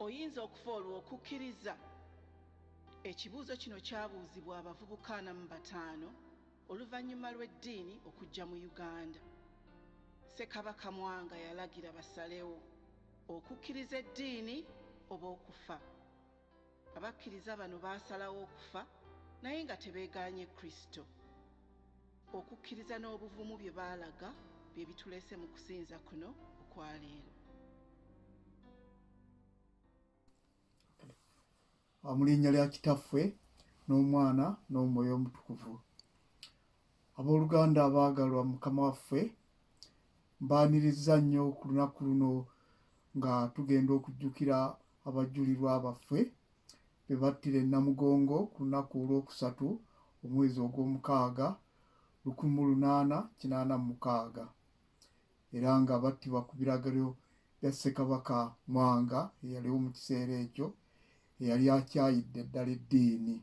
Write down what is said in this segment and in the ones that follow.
oyinza okufa olwo okukkiriza? Ekibuuzo kino kyabuuzibwa abavubuka 45 oluvannyuma lw'eddiini okujja mu Uganda. Ssekabaka Mwanga yalagira basalewo okukkiriza eddiini oba okufa. Abakkiriza bano baasalawo okufa naye nga tebeegaanye Kristo. Okukkiriza n'obuvumu bye baalaga bye bituleese mu kusinza kuno okwaleero. Mu linnya lya Kitaffe n'Omwana n'Omwoyo Omutukuvu. Abooluganda abaagalwa Mukama waffe, mbaaniriza nnyo ku lunaku luno nga tugenda okujjukira abajulirwa baffe be battira e Namugongo ku lunaku olwokusatu omwezi ogw'omukaaga 1886 era nga battibwa ku biragiro bya Ssekabaka Mwanga eyaliwo mu kiseera ekyo eyali akyayidde ddala eddiini.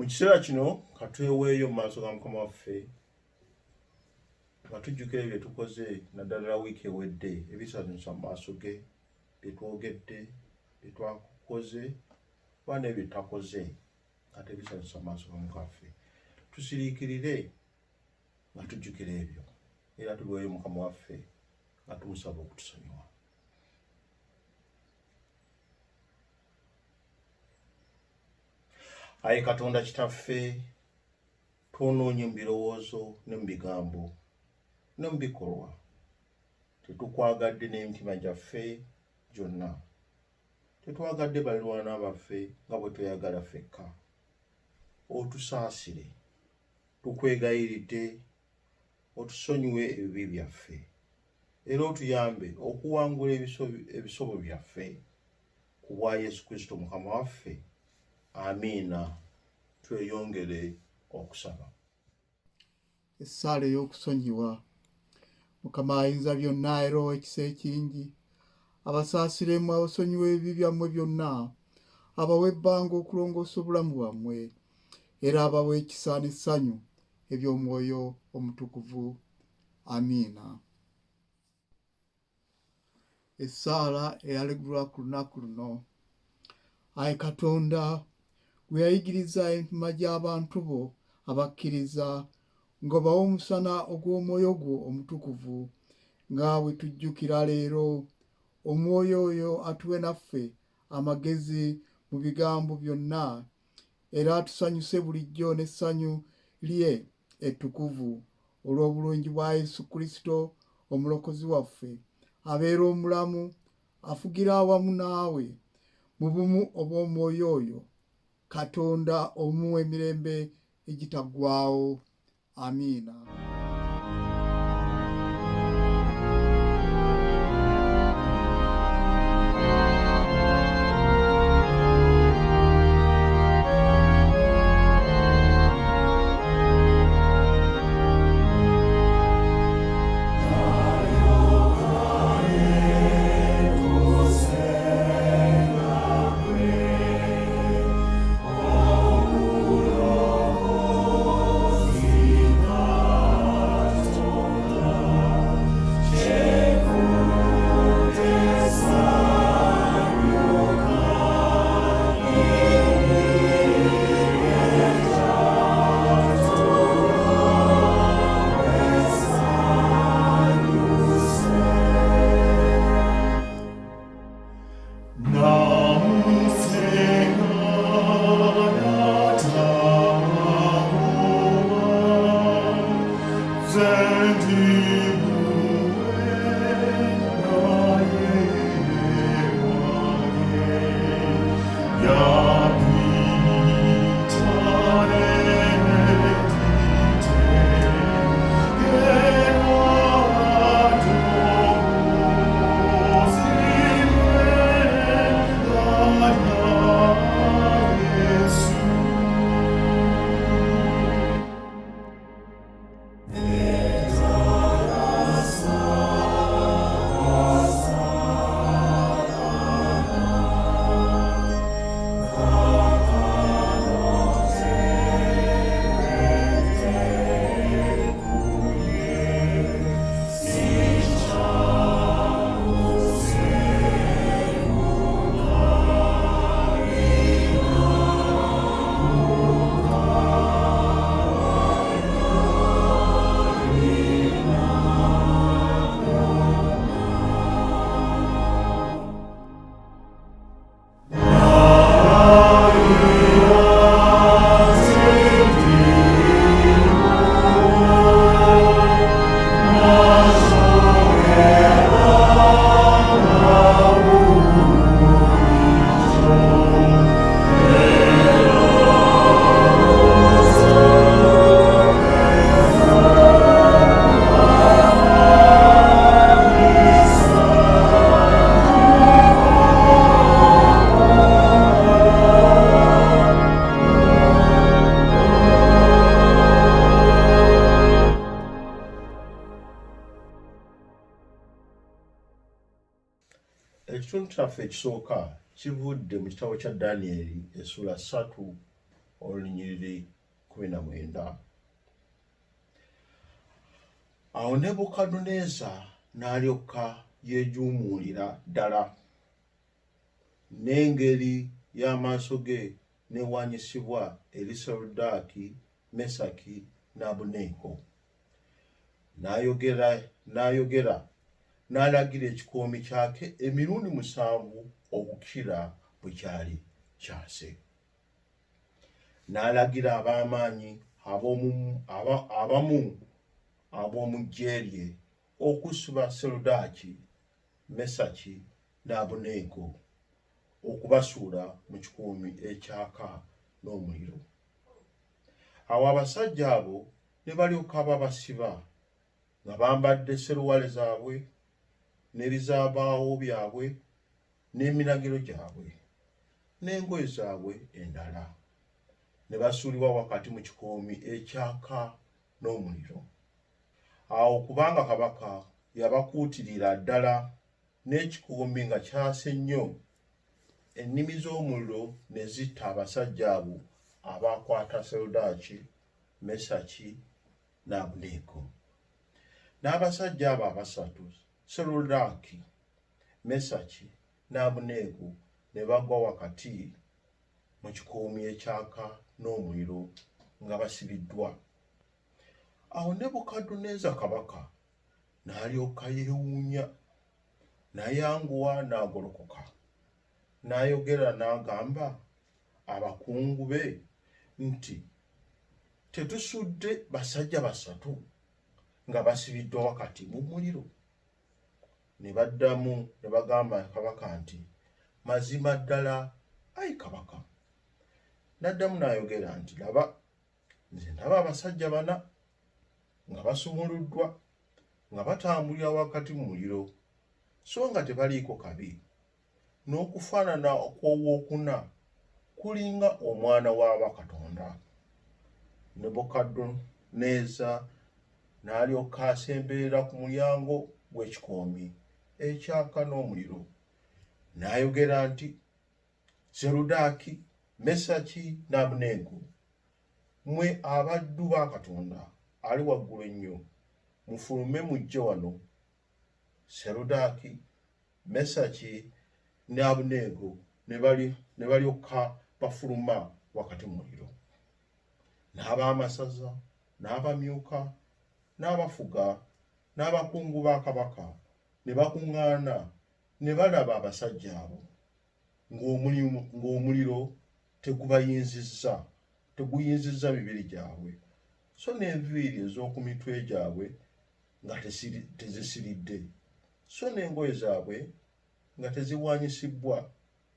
kiseera kino katweweeyo mu maaso ga Mukama waffe nga tujjukira bye tukoze naddala wiiki ewedde ebisanyusa mu maaso ge bye twogedde bye twakoze oba n'ebyo tutakoze ate ebisanyusa mu maaso ga Mukama waffe. Tusiriikirire nga tujjukira ebyo era tubiweeyo Mukama waffe nga tumusaba okutusonyiwa. Ayi Katonda Kitaffe, twonoonye mu birowoozo ne mu bigambo ne mu bikolwa, tetukwagadde n'emitima gyaffe gyonna, tetwagadde baliraanwa baffe nga bwe tweyagala ffekka. Otusaasire, tukwegayiridde otusonyiwe ebibi byaffe era otuyambe okuwangula ebisobo byaffe ku bwa Yesu Kristo Mukama waffe. Amiina. Tweyongere okusaba. Essaala ey'okusonyiwa. Mukama ayinza byonna era ow'ekisa ekingi, abasaasiremu abasonyiwa ebibi byammwe byonna, abawe ebbanga okulongoosa obulamu bwammwe, era abawe ekisa n'essanyu eby'Omwoyo Omutukuvu. Amiina. Essaala eyalegulwa ku lunaku luno. Ayi Katonda, gwe yayigiriza empima gy'abantu bo abakkiriza, ng'obawa omusana ogw'Omwoyo gwo Omutukuvu, nga bwe tujjukira leero. Omwoyo oyo atuwe naffe amagezi mu bigambo byonna, era atusanyuse bulijjo n'essanyu lye ettukuvu, olw'obulungi bwa Yesu Kristo omulokozi waffe, abeera omulamu, afugira awamu naawe mu bumu obw'Omwoyo oyo, Katonda omuwa emirembe egitaggwaawo. Amiina. Ekitundu kyaffe ekisooka kivudde mu kitabo kya Danyeri essula 3 olunyiriri 19. Awo Nebukadduneeza n'alyoka yeejuumuulira ddala, n'engeri y'amaaso ge n'ewaanyisibwa eri Serudaaki, Mesaki ne Abuneeko. N'ayogera n'alagira ekikoomi kyake emirundi 7 okukira bwe kyali kyase. N'alagira ab'amaanyi abamu ab'omu ggye lye okusiba Serudaaki, Mesaki ne Abuneeko okubasuula mu kikuumi ekyaka n'omuliro. Awo abasajja abo ne balyoka babasiba nga bambadde seruwale zaabwe n'ebizaabaawo byabwe n'eminagiro gyabwe n'engoye zaabwe endala, ne basuulibwa wakati mu kikoomi ekyaka n'omuliro. Awo kubanga kabaka yabakuutirira ddala n'ekikoomi nga kyase nnyo, ennimi z'omuliro ne zitta abasajja abo abaakwata Serudaaki, Mesaki ne Abuneeko. N'abasajja abo abasatu, Serudaaki, Mesaki ne Abuneeko, ne bagwa wakati mu kikoomi ekyaka n'omuliro nga basibiddwa. Awo Nebukadduneeza kabaka n'alyoka yeewuunya, n'ayanguwa n'agolokoka, n'ayogera n'agamba abakungu be nti, tetusudde basajja basatu nga basibiddwa wakati mu muliro? Ne baddamu ne bagamba kabaka nti, mazima ddala ayi kabaka. N'addamu n'ayogera nti, laba, nze ndaba abasajja 4 nga basumuluddwa nga batambulira wakati mu muliro, so nga tebaliiko kabi, n'okufaanana okw'owookuna kulinga omwana wa Bakatonda. Nebukadduneeza n'alyoka asemberera ku mulyango gw'ekikoomi ekyaka n'omuliro, n'ayogera nti, Serudaaki, Mesaki ne Abuneeko, mmwe abaddu ba Katonda ali waggulu ennyo, mufulume mujje wano. Serudaaki, Mesaki ne Abuneeko ne balyoka bafuluma wakati mu muliro. N'ab'amasaza, n'abamyuka, n'abafuga, n'abakungu ba kabaka ne bakuŋŋaana ne balaba abasajja abo ng'omuliro teguyinzizza mibiri gyabwe, so n'enviiri ez'oku mitwe gyabwe nga tezisiridde, so n'engoye zaabwe nga teziwaanyisibbwa,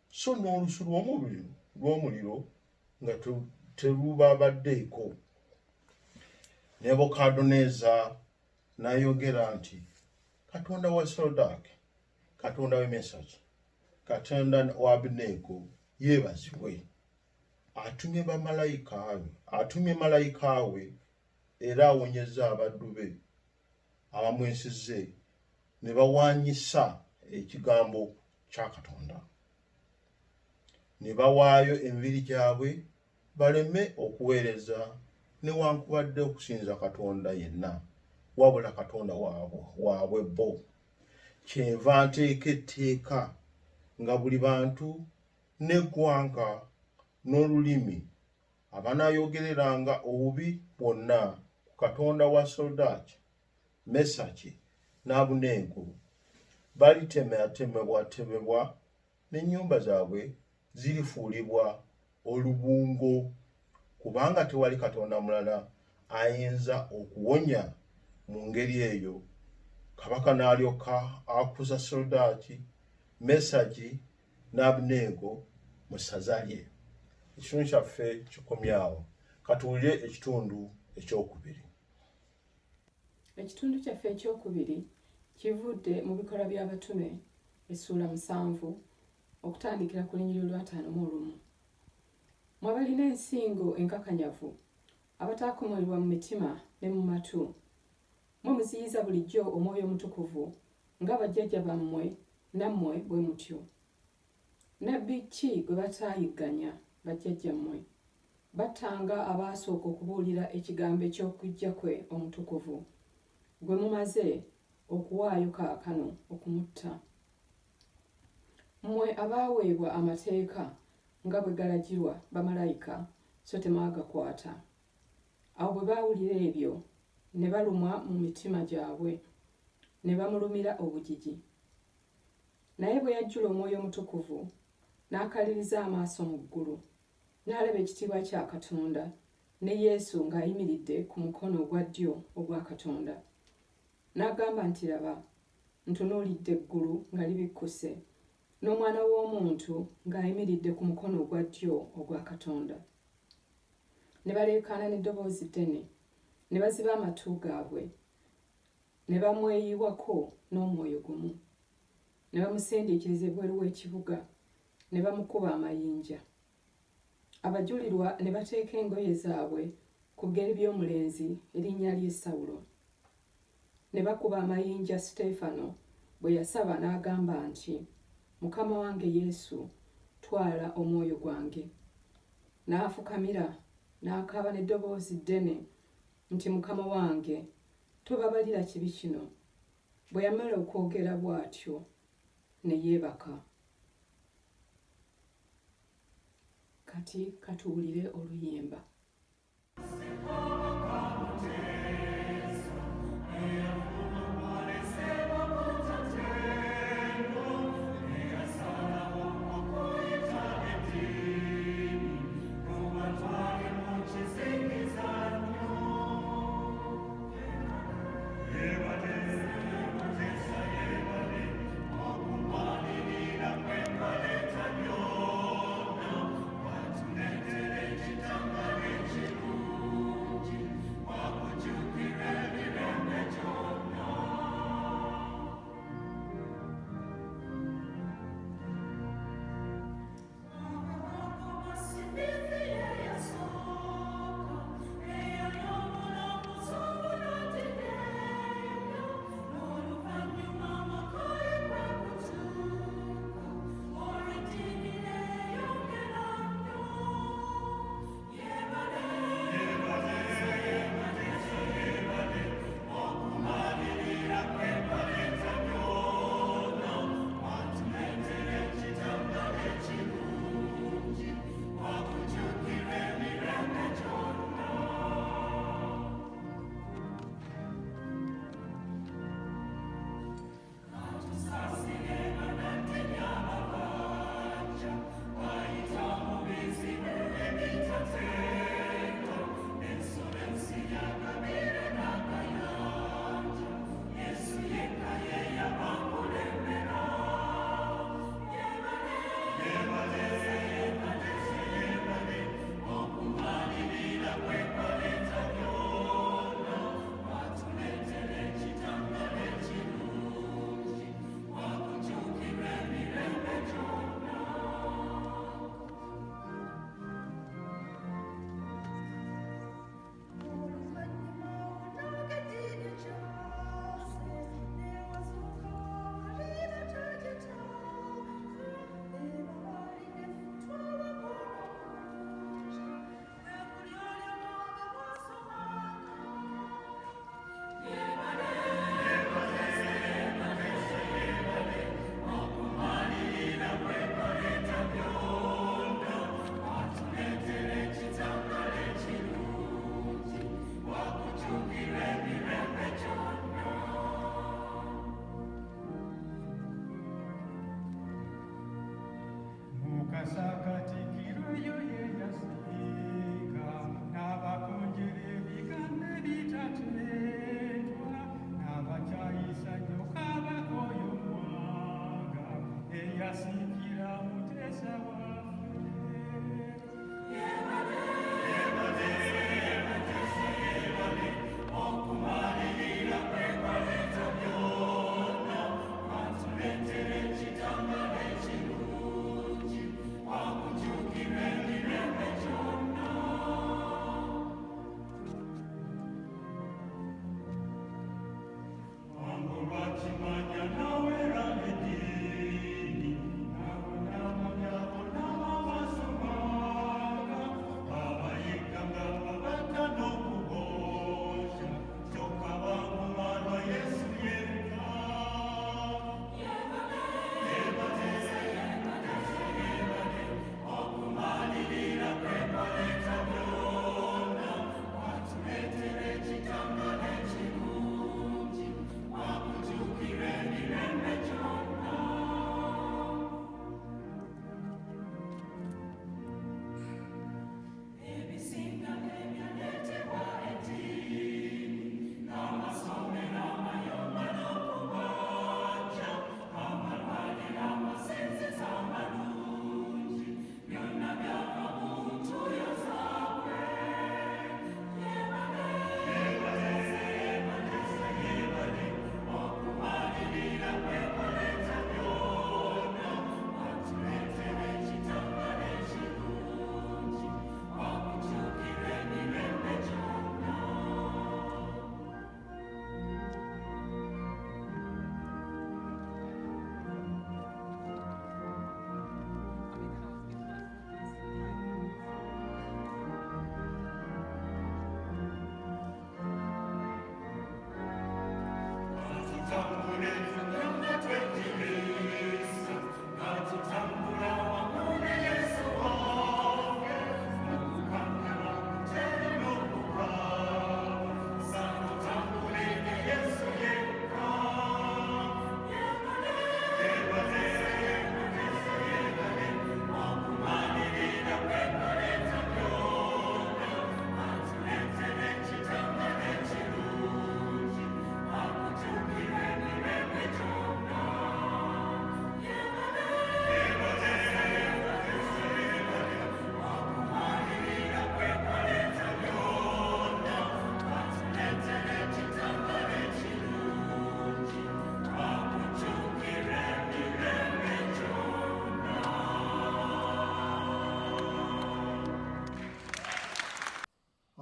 so n'olusu lw'omuliro nga terubabaddeeko. Nebukadduneeza n'ayogera nti, Katonda wa Serudaaki, Katonda wa Mesaki, Katonda wa Abuneeko yeebazibwe. Atumye malayika we era awonyezza abaddu be abamwesizze ne bawaanyisa ekigambo kya Katonda, ne bawaayo emibiri gyabwe baleme okuweereza newankubadde okusinza Katonda yenna wabula Katonda waabwe bo. Kyenva nteeka etteeka nga buli bantu n'eggwanga n'olulimi abanaayogereranga obubi bwonna ku Katonda wa Serudaaki, Mesaki ne Abuneeko balitemetemebwa n'ennyumba zaabwe zirifuulibwa olubungo, kubanga tewali Katonda mulala ayinza okuwonya mu ngeri eyo. Kabaka n'alyoka akuza Serudaaki, Mesaki ne Abuneeko mu ssaza lye. Ekitundu kyaffe kikomye awo. Katuwulire ekitundu ekyokubiri. Ekitundu kyaffe ekyokubiri kivudde mu Bikolwa by'Abatume essuula 7 okutandikira ku lunyiriri lwa 51. Mmwe abalina ensingo enkakanyavu, abataakomolebwa mu mitima ne mu matu, mmwe muziyiza bulijjo Omwoyo Omutukuvu nga bajjajja bammwe nammwe bwe mutyo. Nabbi ki gwe bataayigganya bajjajjammwe? battanga abaasooka okubuulira ekigambo eky'okujja kwe omutukuvu gwe mumaze okuwaayo kaakano okumutta. Mmwe abaaweebwa amateeka nga bwe galagirwa bamalayika so temwagakwata. Awo bwe baawulira ebyo ne balumwa mu mitima gyabwe ne bamulumira obujiji. Naye bwe yajjula Omwoyo Omutukuvu n'akaliriza amaaso mu ggulu n'alaba ekitiibwa kya Katonda ne Yesu ng'ayimiridde ku mukono ogwa ddyo ogwa Katonda. N'agamba nti, laba, ntunuulidde eggulu nga libikkuse n'Omwana w'Omuntu ng'ayimiridde ku mukono ogwa ddyo ogwa Katonda. Ne baleekaana n'eddoboozi ddene, ne baziba amatu gaabwe, ne bamweyiwako n'omwoyo gumu, ne bamusindiikiriza ebweru w'ekibuga, ne bamukuba amayinja. Abajulirwa ne bateeka engoye zaabwe ku ggere by'omulenzi erinnya lye Sawulo. Ne bakuba amayinja Siteefano bwe yasaba n'agamba nti, Mukama wange Yesu, twala omwoyo gwange. N'afukamira n'akaaba n'eddoboozi ddene nti, Mukama wange, tobabalira kibi kino. Bwe yamala okwogera bw'atyo ne yeebaka. Kati katuwulire oluyimba. Thank you.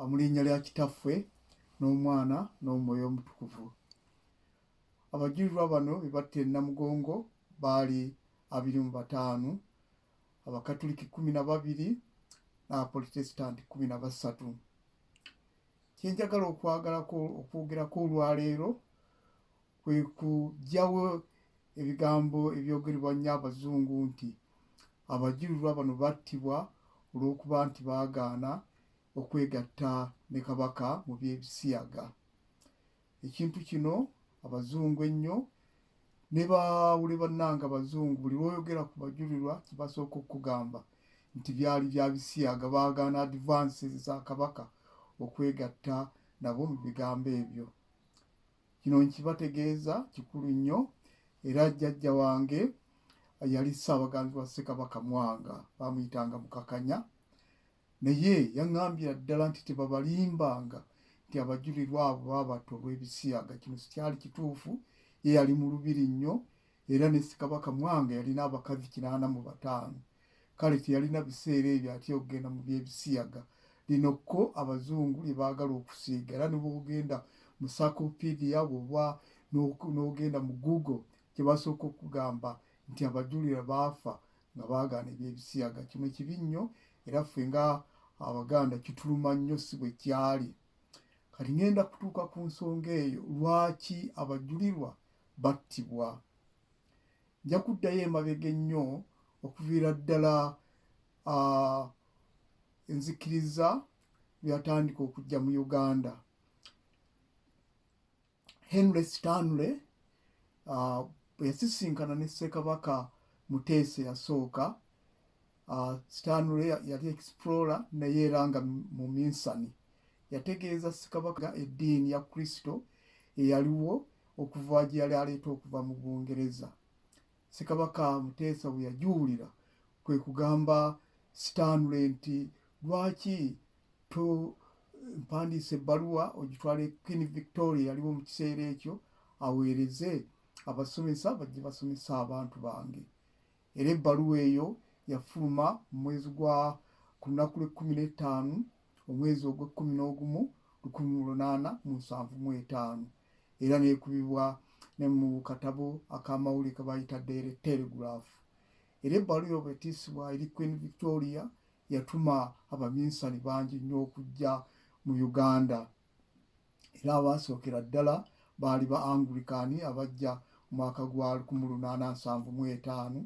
mu linnya lya Kitaffe n'Omwana n'Omwoyo Omutukuvu. Abajulirwa bano be battira Namugongo baali 25, Abakatuliki 12 n'Abaprotestanti 13. Kye njagala okwogerako olwaleero kwe kuggyawo ebigambo ebyogerebwa nnyo Abazungu nti abajulirwa bano battibwa olw'okuba nti baagaana okwegatta ne Kabaka mu by'ebisiyaga. Ekintu kino Abazungu ennyo ne bawule bannanga Abazungu buli lw'oyogera ku bajulirwa kibasooka okugamba nti byali bya bisiyaga, baagaana advances za Kabaka okwegatta nabo mu bigambo ebyo. Kino nkibategeeza kikulu nnyo, era jjajja wange yali Ssaabaganzi wa Ssekabaka Mwanga, bamuyitanga Mukakanya, naye yaŋŋambira ddala nti tebabalimbanga nti abajulirwa abo baabatta olw'ebisiyaga. Kino sikyali kituufu, ye yali mu lubiri nnyo, era ne Ssekabaka Mwanga yalina abakazi 85. Kale teyalina biseera ebyo atya okugenda mu by'ebisiyaga. Lino ko Abazungu lye baagala okusiiga, era ne bw'ogenda mu Encyclopedia bw'oba n'ogenda mu Google kye basooka okugamba nti abajulirwa baafa nga baagaana eby'ebisiyaga. Kino kibi nnyo, era ffe nga Abaganda kituluma nnyo si bwe kyali. Kati ngenda kutuuka ku nsonga eyo, lwaki abajulirwa battibwa. Nja kuddayo emabega ennyo okuviira ddala enzikiriza byatandika okujja mu Uganda. Henry Stanley bwe yasisinkana ne Ssekabaka Muteesa eyasooka, Stanley yali explorer naye era nga mu minsani. Yategeeza Ssekabaka eddiini ya Kristo eyaliwo okuva gye yali aleeta okuva mu Bungereza. Ssekabaka Muteesa bwe yagiwulira kwe kugamba Stanley nti lwaki mpandiise ebbaluwa ogitwala Queen Victoria yaliwo mu kiseera ekyo aweereze abasomesa bajje basomesa abantu bange. Era ebbaluwa eyo yafuluma mu mwezi ku lunaku lw'15 omwezi ogw'11 1875, era neekubibwa ne mu katabo ak'amawulire ke bayita Daily Telegraph. Era ebbaluwa eyo bwetiisibwa eri Queen Victoria yatuma abaminsani bangi nnyo okujja mu Uganda, era abaasookera ddala baali ba Anglicani abajja mu mwaka gwa 1875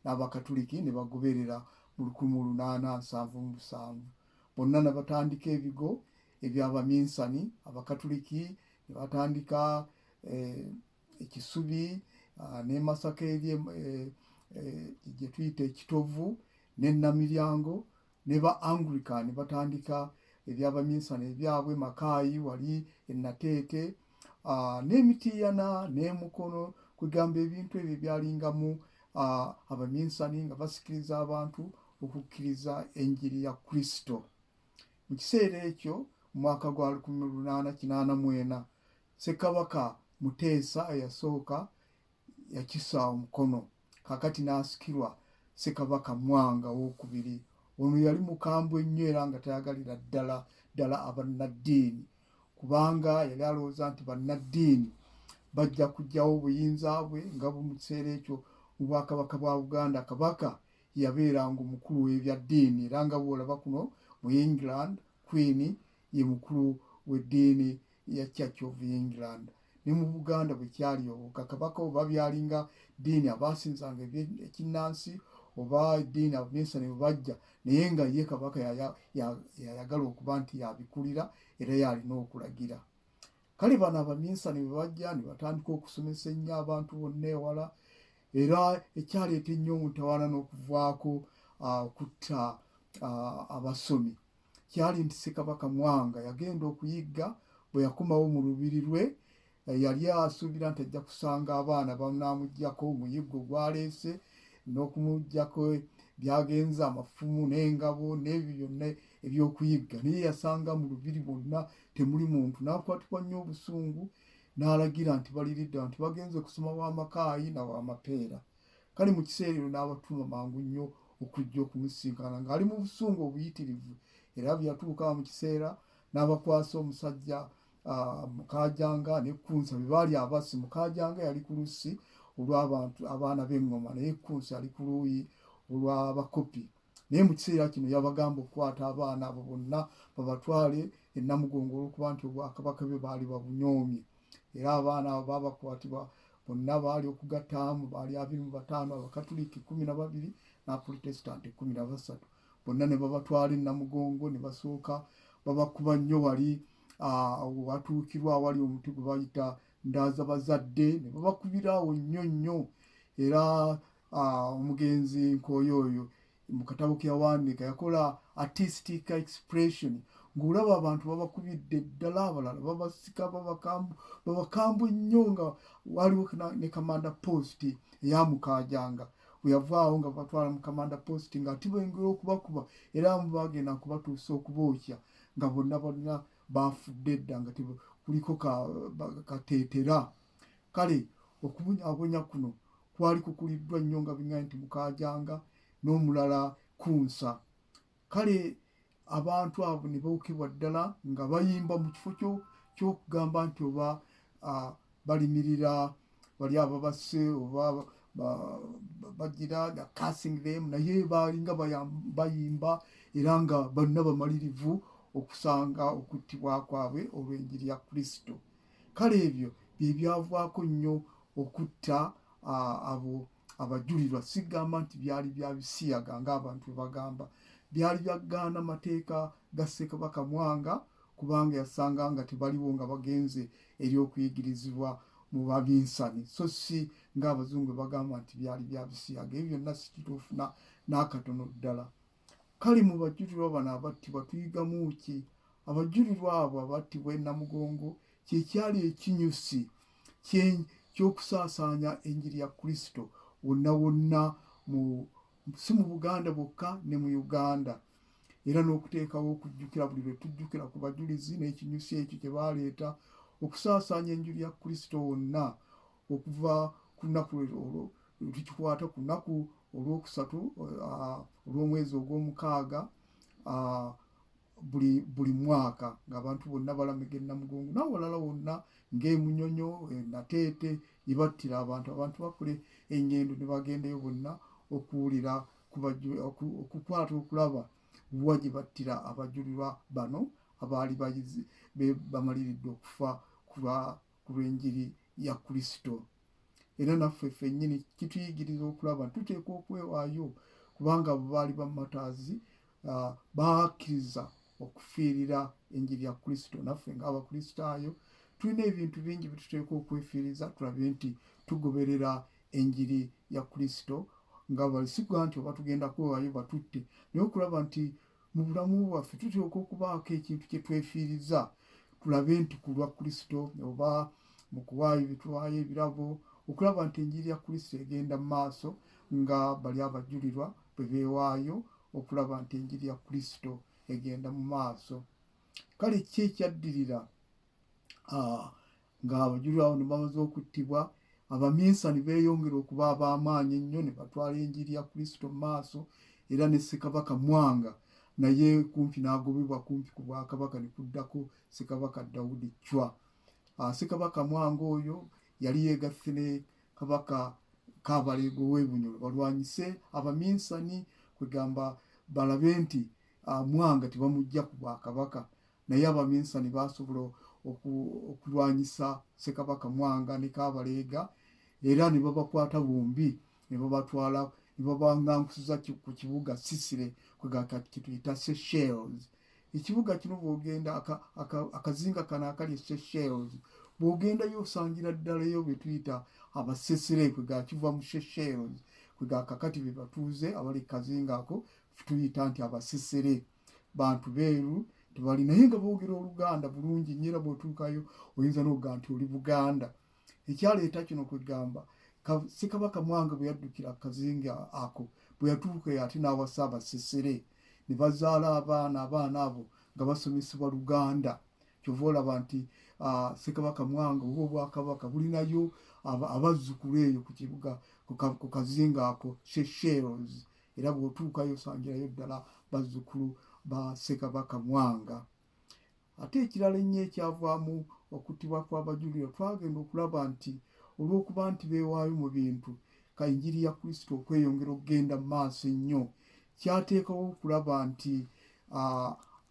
n'Abakatuliki ne bagoberera mu 1877. Bonna ne batandika ebigo eby'abaminsani. Abakatuliki ne batandika ekisubi ne Masaka eri gye tuyita ekitovu ne Namiryango, ne ba Anglican batandika eby'abaminsani ebyabwe Makaayi wali Enateete n'Emitiyana n'Emukono, kwegamba ebintu ebyo byalingamu abaminsani nga basikiriza abantu okukkiriza enjiri ya Kristo. Mu kiseera ekyo mu mwaka gwa 1884 Ssekabaka Muteesa eyasooka yakisa omukono, kakati n'asikirwa Ssekabaka Mwanga owookubiri. Ono yali mukambwe nnyo era nga tayagalira ddala abannaddiini, kubanga yali alowooza nti bannaddiini bajja kuggyawo obuyinza bwe nga mu kiseera ekyo mu Bwakabaka bwa Buganda Kabaka yabeeranga omukulu w'ebyaddiini, era nga bw'olaba kuno mu England Queen ye mukulu w'eddiini ya Church of England. Ne mu Buganda bwe kyali obwo, Kabaka oba byalinga ddiini abaasinzanga ekinnansi oba eddiini abaminsani bwe bajja, naye nga ye Kabaka yayagala okuba nti yabikulira era yalina okulagira. Kale bano abaminsani bwe bajja ne batandika okusomesa ennyo abantu bonna ewala, era ekyaleeta ennyo omutawaana n'okuvaako okutta abasomi kyali nti Ssekabaka Mwanga yagenda okuyigga. Bwe yakomawo mu lubiri lwe yali asuubira nti ajja kusanga abaana banaamugyako omuyiggo gwaleese n'okumuggyako byagenza amafumu n'engabo n'ebyo byonna eby'okuyigga, naye yasanga mu lubiri bwonna temuli muntu. N'akwatibwa nnyo obusungu n'alagira nti baliridde nti bagenze kusoma w'Amakaayi na w'Amapeera. Kale mu kiseera ekyo n'abatuma mangu nnyo okujja okumusinkana ng'ali mu busungu obuyitirivu, era bwe yatuuka mu kiseera n'abakwasa omusajja Mukajanga ne Kunsa bebaali abasi. Mukajanga yali ku lusi olw'abantu abaana b'eŋŋoma naye Kunsa yali ku luuyi olw'abakopi. Naye mu kiseera kino yabagamba okukwata abaana abo bonna babatwale e Namugongo olw'okuba nti obwakabaka bwe baali babunyoomye. Era abaana abo baabakwatibwa bonna baali okugattaamu baali 25, Abakatuliki 12 n'Abaprotestanti 13. Bonna ne babatwala e Namugongo ne basooka babakuba nnyo wali watuukirwa awali omuti gwe bayita Ndaaza Bazadde, ne babakubira awo nnyo nnyo. Era omugenzi Nkooyo oyo mu katabo ke yawandiika yakola artistic expression ng'olaba abantu babakubidde ddala, abalala babasika babakambwe nnyo, nga waliwo ne Commander Post eya Mukajanga bwe yavaawo nga batwala mu Commander Post ng'ate bengera okubakuba era bagenda kubatuusa okubookya nga bonna baafudde dda nga kuliko kateetera. Kale okubonyabonya kuno kwali kukuliddwa nnyo nga biŋŋaye nti Mukajanga n'omulala Kunsa. Kale abantu abo ne bookebwa ddala nga bayimba mu kifo ky'okugamba nti oba balimirira bali ababasse oba bagira cursing them, naye baalinga bayimba era nga bonna bamalirivu okusanga okuttibwa kwabwe olw'enjiri ya Kristo. Kale ebyo bye byavaako nnyo okutta abo abajulirwa. Sigamba nti byali bya bisiyaga ng'abantu bwe bagamba, byali byagaana amateeka ga Ssekabaka Mwanga kubanga yasanga nga tebaliwo nga bagenze eri okuyigirizibwa mu Baminsani, so si ng'Abazungu bagamba nti byali bya bisiyaga. Ebyo byonna si kituufu n'akatono ddala. Kale mu bajulirwa bano abattibwa tuyigamu ki? Abajulirwa abo abattibwa e Namugongo kye kyali ekinyusi ky'okusaasaanya enjiri ya Kristo wonna wonna, si mu Buganda bwokka ne mu Uganda. Era n'okuteekawo okujjukira buli lwe tujjukira ku bajulizi n'ekinyusi ekyo kye baaleeta okusaasaanya enjiri ya Kristo wonna okuva ku lunaku olwo tukikwata ku lunaku olwokusatu olw'omwezi ogw'omukaaga buli mwaka ng'abantu bonna balamega e Namugongo n'awalala wonna ng'emunyonyo Nateete ibattira abantu bakole engendo ne bagendayo bonna okuwulira okukwata okulaba wa gye battira abajulirwa bano abaali bamaliridde okufa ku lw'enjiri ya Kristo. Era naffe ffennyini kituyigiriza okulaba tuteekwa okwewaayo kubanga abo baali ba Martyrs bakkiriza okufiirira enjiri ya Kristo. Naffe ng'Abakristaayo tulina ebintu bingi bye tuteekwa okwefiiriza tulabe nti tugoberera enjiri ya Kristo nga balisiga nti oba tugenda kwewaayo batutte, naye okulaba nti mu bulamu bwaffe tuteekwa okubaako ekintu kye twefiiriza tulabe nti ku lwa Kristo, oba mu kuwaayo ebituwaayo ebirabo, okulaba nti enjiri ya Kristo egenda mu maaso nga bali abajulirwa bwe beewaayo okulaba nti enjiri ya Kristo egenda mu maaso. Kale ki ekyaddirira ng'abajulirwa abo ne bamaze okuttibwa? Abaminsani beeyongera okuba ab'amaanyi ennyo ne batwala enjiri ya Kristo mu maaso, era ne Ssekabaka Mwanga naye kumpi n'agobebwa kumpi ku bwakabaka ne kuddako Ssekabaka Dawudi Chwa. Ssekabaka Mwanga oyo yali yeegasse ne Kabaka Kaabaleego ow'Ebunyolo balwanyise Abaminsani kwegamba balabe nti Mwanga tebamuggya ku bwakabaka, naye Abaminsani baasobola okulwanyisa Ssekabaka Mwanga ne Kaabaleega era ne babakwata bombi ne babatwala ne babangankusiza ku kibuga Sisire kwe tuyita Seychelles. Ekibuga kino bw'ogenda akazinga kano akali Seychelles bw'ogendayo osangira ddala eyo be tuyita Abasesere kwega kiva mu Seychelles kwega kakati be batuuze abali kazinga ako tuyita nti Abasesere, bantu beeru tebali naye nga boogera Oluganda bulungi nnyo era bw'otuukayo oyinza n'okugaa nti oli Buganda. Ekyaleeta kino kwegamba Ssekabaka Mwanga bwe yaddukira kazinga ako bwe yatuuka ate n'awasa Abasesere ne bazaala abaana abo nga basomesebwa Luganda. Kyova olaba nti Ssekabaka Mwanga oba obwakabaka bulinayo abazzukulu eyo ku kibuga ku kazinga ako Seychelles, era bw'otuukayo osangirayo ddala bazzukulu ba Ssekabaka Mwanga. ate ekirala ennyo ekyavaamu okuttibwa kw'abajulirwa twagenda okulaba nti olw'okuba nti beewaayo mu bintu enjiri ya Kristo okweyongera okugenda mu maaso ennyo kyateekawo okulaba nti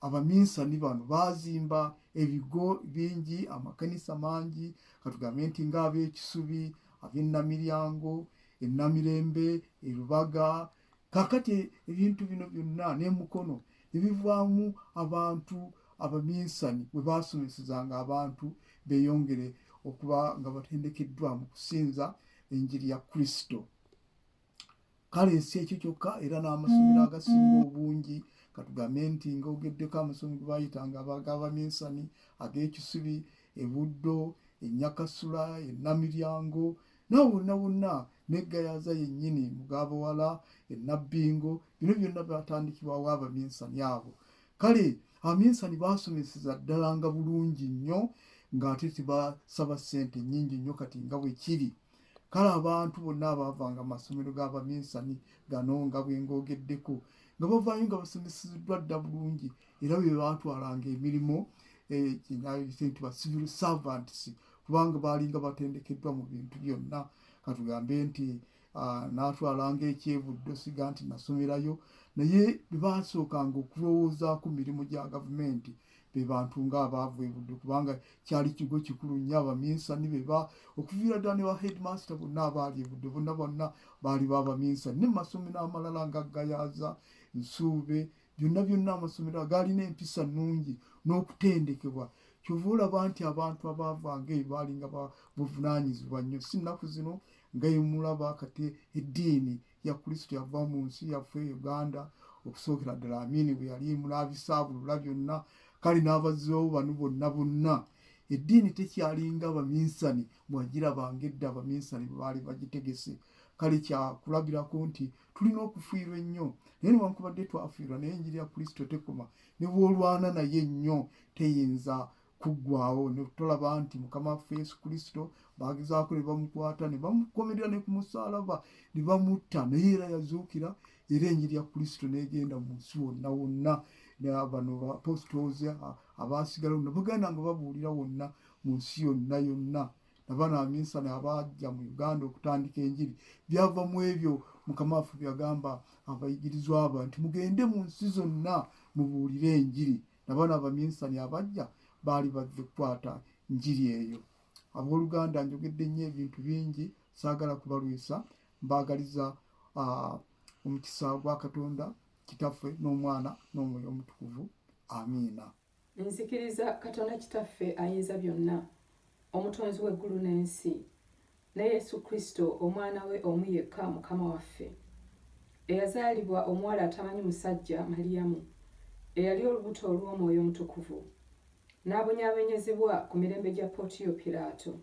abaminsani bano baazimba ebigo bingi, amakanisa mangi, katugambe nti ng'ab'ekisubi, ab'ennamiryango, ennamirembe, erubaga. Kaakati ebintu bino byonna n'emukono ne bivaamu abantu abaminsani bwe baasomesezanga abantu beeyongere okuba nga batendekeddwa mu kusinza enjiri ya Kristo. Kale si ekyo kyokka, era n'amasomero agasinga obungi, katugambe nti ng'ogeddeko amasomero ge baayitanga ag'abaminsani, ag'ekisubi, ebuddo, ennyakasula, ennamiryango, nawo bonna bonna n'eggayaza yennyini mugabawala, ennabbingo, bino byonna byatandikibwawo abaminsani abo. Kale abaminsani baasomeseza ddala nga bulungi nnyo, ng'ate tebasaba ssente nnyingi nnyo kati nga bwe kiri. Kale abantu bonna abaavanga amasomero g'abaminsani gano nga bwe ng'ogeddeko nga bavaayo nga basomesezeddwa dda bulungi, era bwe baatwalanga emirimu nti ba civil servants, kubanga baali nga batendekeddwa mu bintu byonna. Katugambe nti n'atwalanga ekyebuddo, siga nti nasomerayo, naye bwe baasookanga okulowoozaako mirimu gya gavumenti be bantu ng'abaavu ebuddo, kubanga kyali kigo kikulu nnyo. Abaminsani okuviira ddala ne ba headmaster bonna abaali ebuddo bonna bonna baali b'abaminsani, ne mu masomero amalala nga Gayaza, Nsuube, byonna byonna amasomero agaalina empisa nnungi n'okutendekebwa. Kyova olaba nti abantu abaavanga eyo baali nga buvunaanyizibwa nnyo. Si nnaku zino nga yemulaba kati eddiini ya Kristo yava mu nsi yaffe Uganda okusookera ddala Amini bwe yali n'abisaabulula byonna, kale n'abazzeewo bano bonna bonna. Eddiini tekyalinga abaminsani bwagirabanga edda abaminsani bwe baali bagitegese. Kale kyakulabirako nti tulina okufiirwa ennyo, naye newankubadde twafiirwa, naye enjiri ya Kristo tekoma. Ne bw'olwana naye ennyo teyinza kuggwaawo. Ne tolaba nti Mukama waffe Yesu Kristo baagezaako ne bamukwata, ne bamukomerera ne ku musaalaba ne bamutta, naye era yazuukira, era enjiri ya Kristo n'egenda mu nsi wonna wonna. Bano apostles abaasigala wonna bagenda nga babuulira wonna mu nsi yonna yonna. Nabano abaminsani abaajja mu Uganda okutandika enjiri byava mu ebyo Mukama waffe byagamba abayigirizwa abo nti mugende mu nsi zonna mubuulire enjiri. Nabano abaminsani abajja baali bavve kukwata njiri eyo. Abooluganda njogedde nnyo ebintu bingi, saagala kubalwisa. Mbaagaliza omukisa gwa Katonda Kitaffe n'Omwana n'Omwoyo Omutukuvu. Amiina. Nzikiriza Katonda Kitaffe ayinza byonna, omutonzi w'eggulu n'ensi, ne Yesu Kristo omwana we omu yekka Mukama waffe, eyazaalibwa omuwala atamanyi musajja Maliyamu, eyali olubuto olw'Omwoyo Omutukuvu, n'abonyaabenyezebwa ku mirembe gya Pontiyo Piraato,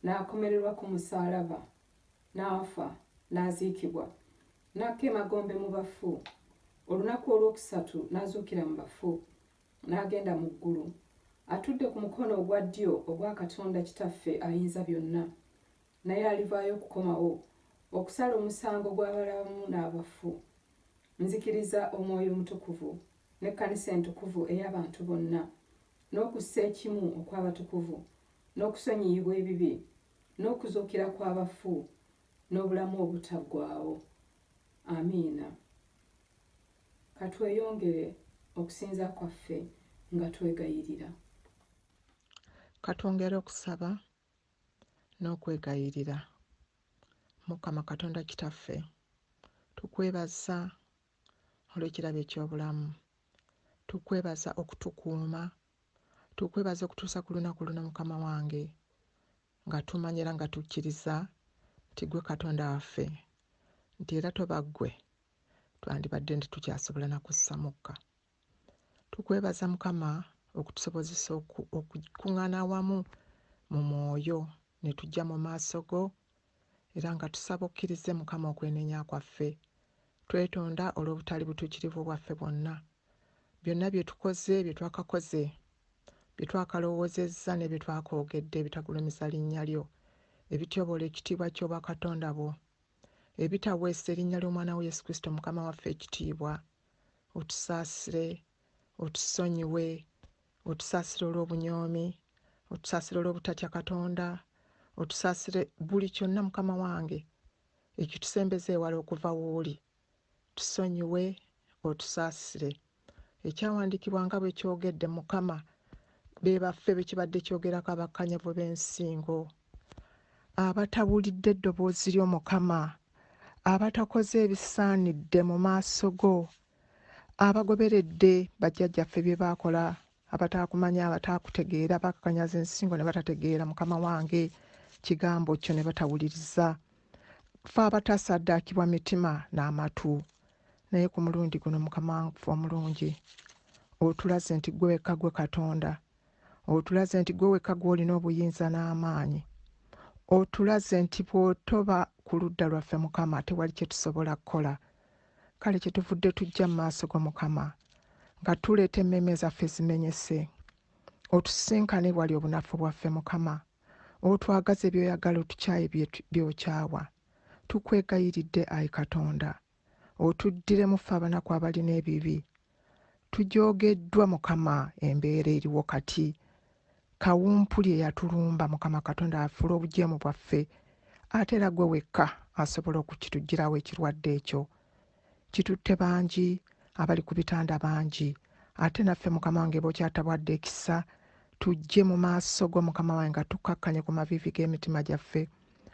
n'akomererwa ku musaalaba, n'afa, n'aziikibwa, n'akka emagombe mu bafu, olunaku olwokusatu n'azuukira mu bafu, n'agenda mu ggulu, atudde ku mukono ogwa ddyo ogwa Katonda Kitaffe ayinza byonna, naye alivaayo okukomawo okusala omusango gw'abalamu n'abafu. Nzikiriza Omwoyo Omutukuvu n'Ekkanisa entukuvu ey'abantu bonna, n'okussa ekimu okw'abatukuvu, n'okusonyiyibwa ebibi, n'okuzuukira kw'abafu, n'obulamu obutaggwaawo. Amiina. Katweyongere okusinza kwaffe nga twegayirira. Katwongere okusaba n'okwegayirira. Mukama Katonda Kitaffe, tukwebaza olw'ekirabo eky'obulamu, tukwebaza okutukuuma, tukwebaza okutuusa ku lunaku luno Mukama wange, nga tumanyira nga tukkiriza nti gwe Katonda waffe, nti era toba ggwe twandibadde nti tukyasobola na kussa mukka. Tukwebaza Mukama okutusobozesa okukuŋŋaana awamu mu mwoyo ne tujja mu maaso go, era nga tusaba okkirize Mukama okwenenya kwaffe, twetonda olw'obutali butuukirivu bwaffe bwonna, byonna bye tukoze, bye twakakoze, bye twakalowoozezza ne bye twakoogedde ebitagulumiza linnya lyo, ebityoboola ekitiibwa ky'obwakatonda bwo, ebitaweesa erinnya ly'omwana we Yesu Kristo Mukama waffe ekitiibwa. Otusaasire, otusonyiwe, otusaasire olw'obunyoomi, otusaasire olw'obutatya Katonda, otusaasire buli kyonna Mukama wange ekitusembeza ewala okuva w'oli. Tusonyiwe, otusaasire. Ekyawandiikibwa nga bwe kyogedde Mukama, be baffe be kibadde kyogerako abakkanyavu b'ensingo, abatabulidde eddoboozi ly'Omukama, abatakoze ebisaanidde mu maaso go, abagoberedde bajjajjaffe bye baakola, abataakumanya, abataakutegeera, bakkanyaza ensingo ne batategeera Mukama wange kigambo kyo ne batawuliriza. Ffe abataasaddaakibwa mitima n'amatu, naye ku mulundi guno Mukama wange omulungi, otulaze nti gwe wekka gwe Katonda, otulaze nti gwe wekka gw'olina obuyinza n'amaanyi, otulaze nti bw'otoba ku ludda lwaffe Mukama tewali kye tusobola kukola. Kale kyetuvudde tujja mu maaso go Mukama nga tuleeta emmeeme zaffe zimenyese, otusinkane wali obunafu bwaffe Mukama, otwagaze by'oyagala, otukyaye by'okyawa. Tukwegayiridde ayi Katonda, otuddiremu ffe abanaku abalina ebibi. Tujoogeddwa Mukama embeera eriwo kati, kawumpuli eyatulumba Mukama Katonda afuula obujeemu bwaffe, ate era gwe wekka asobola okukituggirawo ekirwadde ekyo. Kitutte bangi, abali ku bitanda bangi, ate naffe Mukama wange bw'okyatabwadde ekisa, tujje mu maaso go Mukama wange nga tukkakkanye ku maviivi g'emitima gyaffe.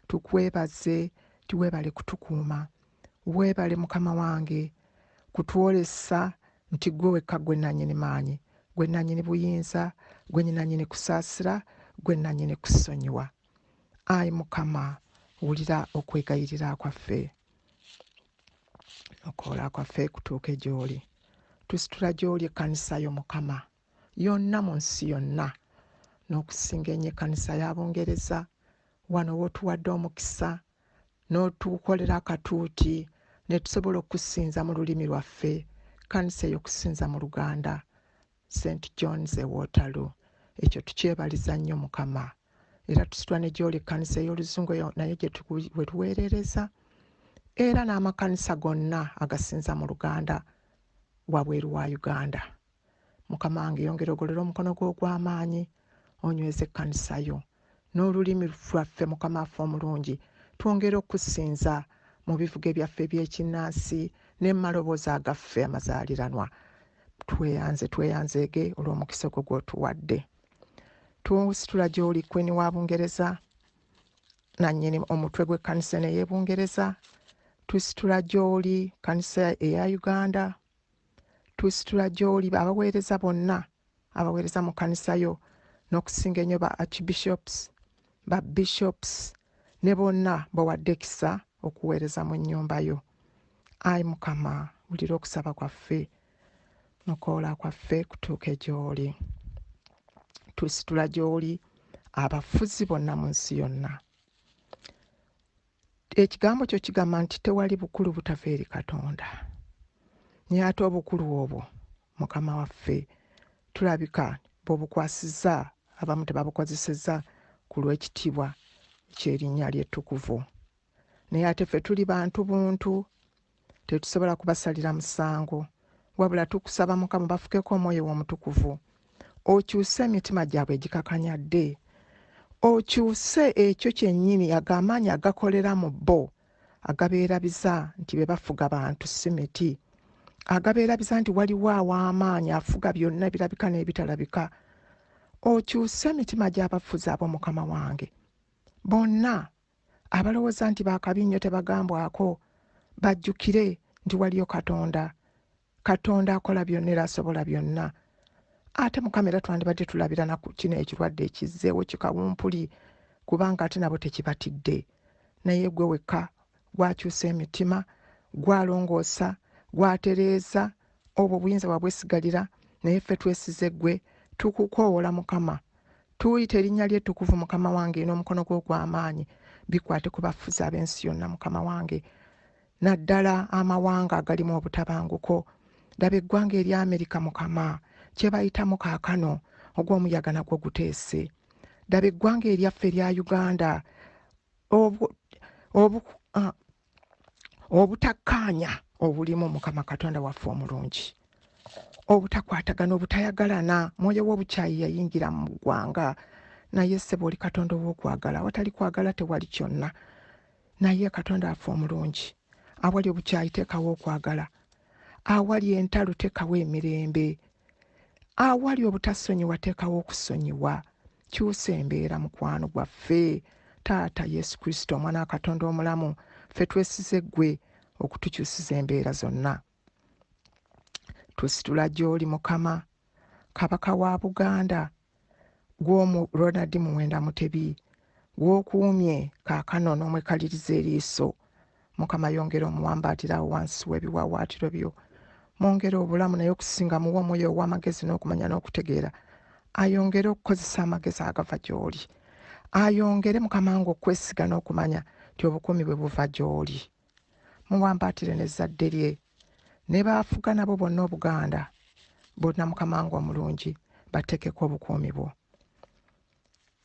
Tukwebaze, tiweebale kutukuuma, weebale Mukama wange kutwolesa nti gwe wekka gwe nannyini maanyi, gwe nannyini buyinza, gwe nannyini kusaasira, gwe nannyini kusonyiwa. Ayi Mukama, wulira okwegayirira kwaffe, okoola kwaffe kutuuke gy'oli. Tusitula gy'oli ekkanisa yo Mukama yonna mu nsi yonna, n'okusinga ennyo ekkanisa y'Abongereza, wano w'otuwadde omukisa n'otukolera akatuuti ne tusobola okusinza mu lulimi lwaffe, kkanisa ey'Okusinza mu Luganda, St. John's eWaterloo. Ekyo tukyebaliza nnyo Mukama, era tusitula ne gy'oli ekkanisa ey'Oluzungu naye we tuweerereza, era n'amakanisa gonna agasinza mu Luganda wabweru wa Uganda. Mukama wange yongera ogolera omukono gwo ogw'amaanyi, onyweza ekkanisa yo n'olulimi lwaffe Mukama waffe omulungi, twongere okusinza mu bivuga byaffe eby'ekinnansi n'emaloboozi agaffe amazaaliranwa. Tweyanzeege olw'omukisa gwo gw'otuwadde. Tusitula gy'oli Queen wa Bungereza, nannyini omutwe gw'ekkanisa eno ey'Ebungereza. Tusitula gy'oli kkanisa eya Uganda. Tusitula gy'oli abaweereza bonna abaweereza mu kkanisa yo, n'okusinga ennyo ba archbishops, ba bishops ne bonna bawadde ekisa okuweereza mu nnyumba yo. Ayi Mukama, wulira okusaba kwaffe n'okoola kwaffe kutuuke gy'oli. Tusitula gy'oli abafuzi bonna mu nsi yonna. Ekigambo kyo kigamba nti tewali bukulu butava eri Katonda. Naye ate obukulu obwo Mukama waffe tulabika bw'obukwasizza, abamu tebabukozesezza ku lw'ekitiibwa ky'erinnya lye ettukuvu. Naye ate ffe tuli bantu buntu, tetusobola kubasalira musango, wabula tukusaba Mukama bafukeko Omwoyo w'Omutukuvu, okyuse emitima gyabwe egikakanyadde, okyuse ekyo kyennyini ag'amaanyi agakolera mu bo, agabeerabiza nti be bafuga bantu si miti, agabeerabiza nti waliwo aw'amaanyi afuga byonna ebirabika n'ebitalabika. Okyuse emitima gy'abafuzi abo Mukama wange, bonna abalowooza nti baakabi nnyo tebagambwako, bajjukire nti waliyo Katonda, Katonda akola byonna era asobola byonna. Ate Mukama era twandibadde tulabira na kino ekirwadde ekizzeewo kikawumpuli, kubanga ate nabo tekibatidde, naye gwe wekka gwakyusa emitima, gwalongoosa, gwatereeza, obwo obuyinza bwabwesigalira, naye ffe twesize ggwe, tukukoowola Mukama, tuyita erinnya ly'ettukuvu Mukama wange n'omukono gwo ogw'amaanyi bikwate ku bafuzi ab'ensi yonna Mukama wange, naddala amawanga agalimu obutabanguko. Laba eggwanga erya Amerika Mukama kye bayitamu kaakano ogw'omuyaga nagwo guteese. Laba eggwanga eryaffe erya Uganda obutakkaanya obulimu Mukama Katonda waffe omulungi. obutakwatagana obutayagalana mwoyo w'obukyayi yayingira mu ggwanga naye ssebo oli katonda ow'okwagala watali kwagala tewali kyonna naye katonda afe omulungi awali obukyayi teekawo okwagala awali entalo teekawo emirembe awali obutasonyiwa teekawo okusonyiwa kyusa embeera mukwano gwaffe taata yesu kristo omwana wa katonda omulamu ffe twesize ggwe okutukyusiza embeera zonna tusitula gy'oli mukama kabaka wa buganda gw'omu ronald muwenda mutebi gw'okuumye kaakano n'omwekaliriza eriiso mukama yongera omuwambaatira awo wansi w'ebiwawaatiro byo mwongere obulamu naye okusinga muwa omwoyo ow'amagezi n'okumanya n'okutegeera ayongere okukozesa amagezi agava gy'oli ayongere mukama nga okwesiga n'okumanya nti obukuumi bwe buva gy'oli muwambaatire n'ezzadde lye ne baafuga nabo bonna obuganda bonna mukama nga omulungi bateekeko obukuumi bwo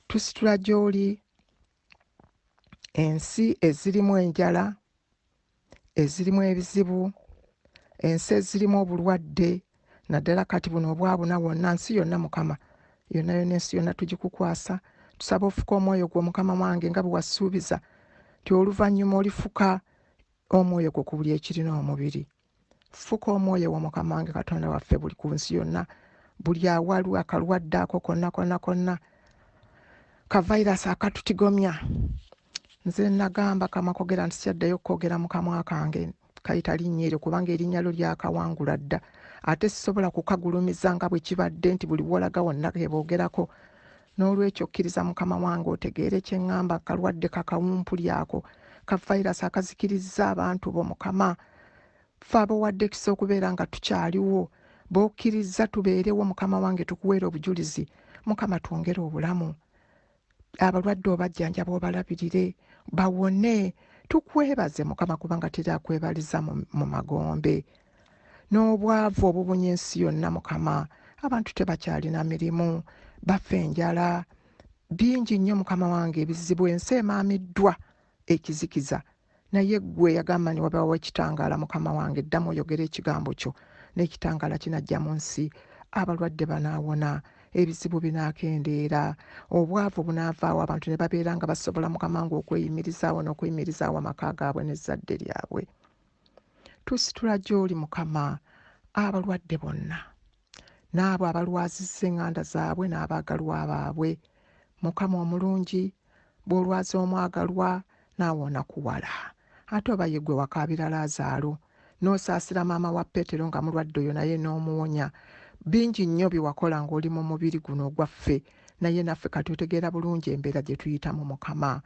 tusitula gy'oli ensi ezirimu enjala ezirimu ebizibu ensi ezirimu obulwadde naddala kati buno obwabuna wonna nsi yonna mukama yonna ensi yonna tugikukwasa tusaba ofuka omwoyo gwo mukama wange nga bwe wasuubiza nti oluvannyuma olifuka omwoyo gwo ku buli ekirina omubiri fuka omwoyo wo mukama wange katonda waffe buli ku nsi yonna buli awalu akalwadde ako konna kavayirasi akatutigomya nze nagamba kamakogera nti sikyaddayo okwogera mu kamwa kange kayita linnya eryo kubanga erinnya lyo lyakawangula dda ate sisobola kukagulumiza nga bwe kibadde nti buli wolaga wonna keboogerako n'olwekyo kkiriza mukama wange otegeere kye ŋŋamba kalwadde kakawumpuli ako kavayirasi akazikiriza abantu bo mukama ffe abowadde ekisa okubeera nga tukyaliwo b'okkiriza tubeerewo mukama wange tukuweera obujulizi mukama twongere obulamu abalwadde obajjanjaba obalabirire bawone tukwebaze mukama kubanga teri akwebaliza mu magombe n'obwavu obubunya ensi yonna mukama abantu tebakyalina mirimu bafa enjala bingi nnyo mukama wange ebizibu ensi emaamiddwa ekizikiza naye ggwe yagamba ni wabawo ekitangaala mukama wange ddamu oyogera ekigambo kyo n'ekitangaala kinajja mu nsi abalwadde banaawona ebizibu binaakendeera obwavu bunaavaawo abantu ne babeera nga basobola mukama wange okweyimirizaawo n'okuyimirizaawo amaka gaabwe n'ezzadde lyabwe tusitula gy'oli mukama abalwadde bonna n'abo abalwazizza eŋŋanda zaabwe n'abaagalwa baabwe mukama omulungi bw'olwaza omwagalwa n'awona kuwala ate oba ye ggwe wakaabira Laazaalo n'osaasira maama wa Peetero nga mulwadde oyo naye n'omuwonya bingi nnyo byewakola ng'oli mu mubiri guno ogwaffe naye naffe kati otegeera bulungi embeera gye tuyitamu mukama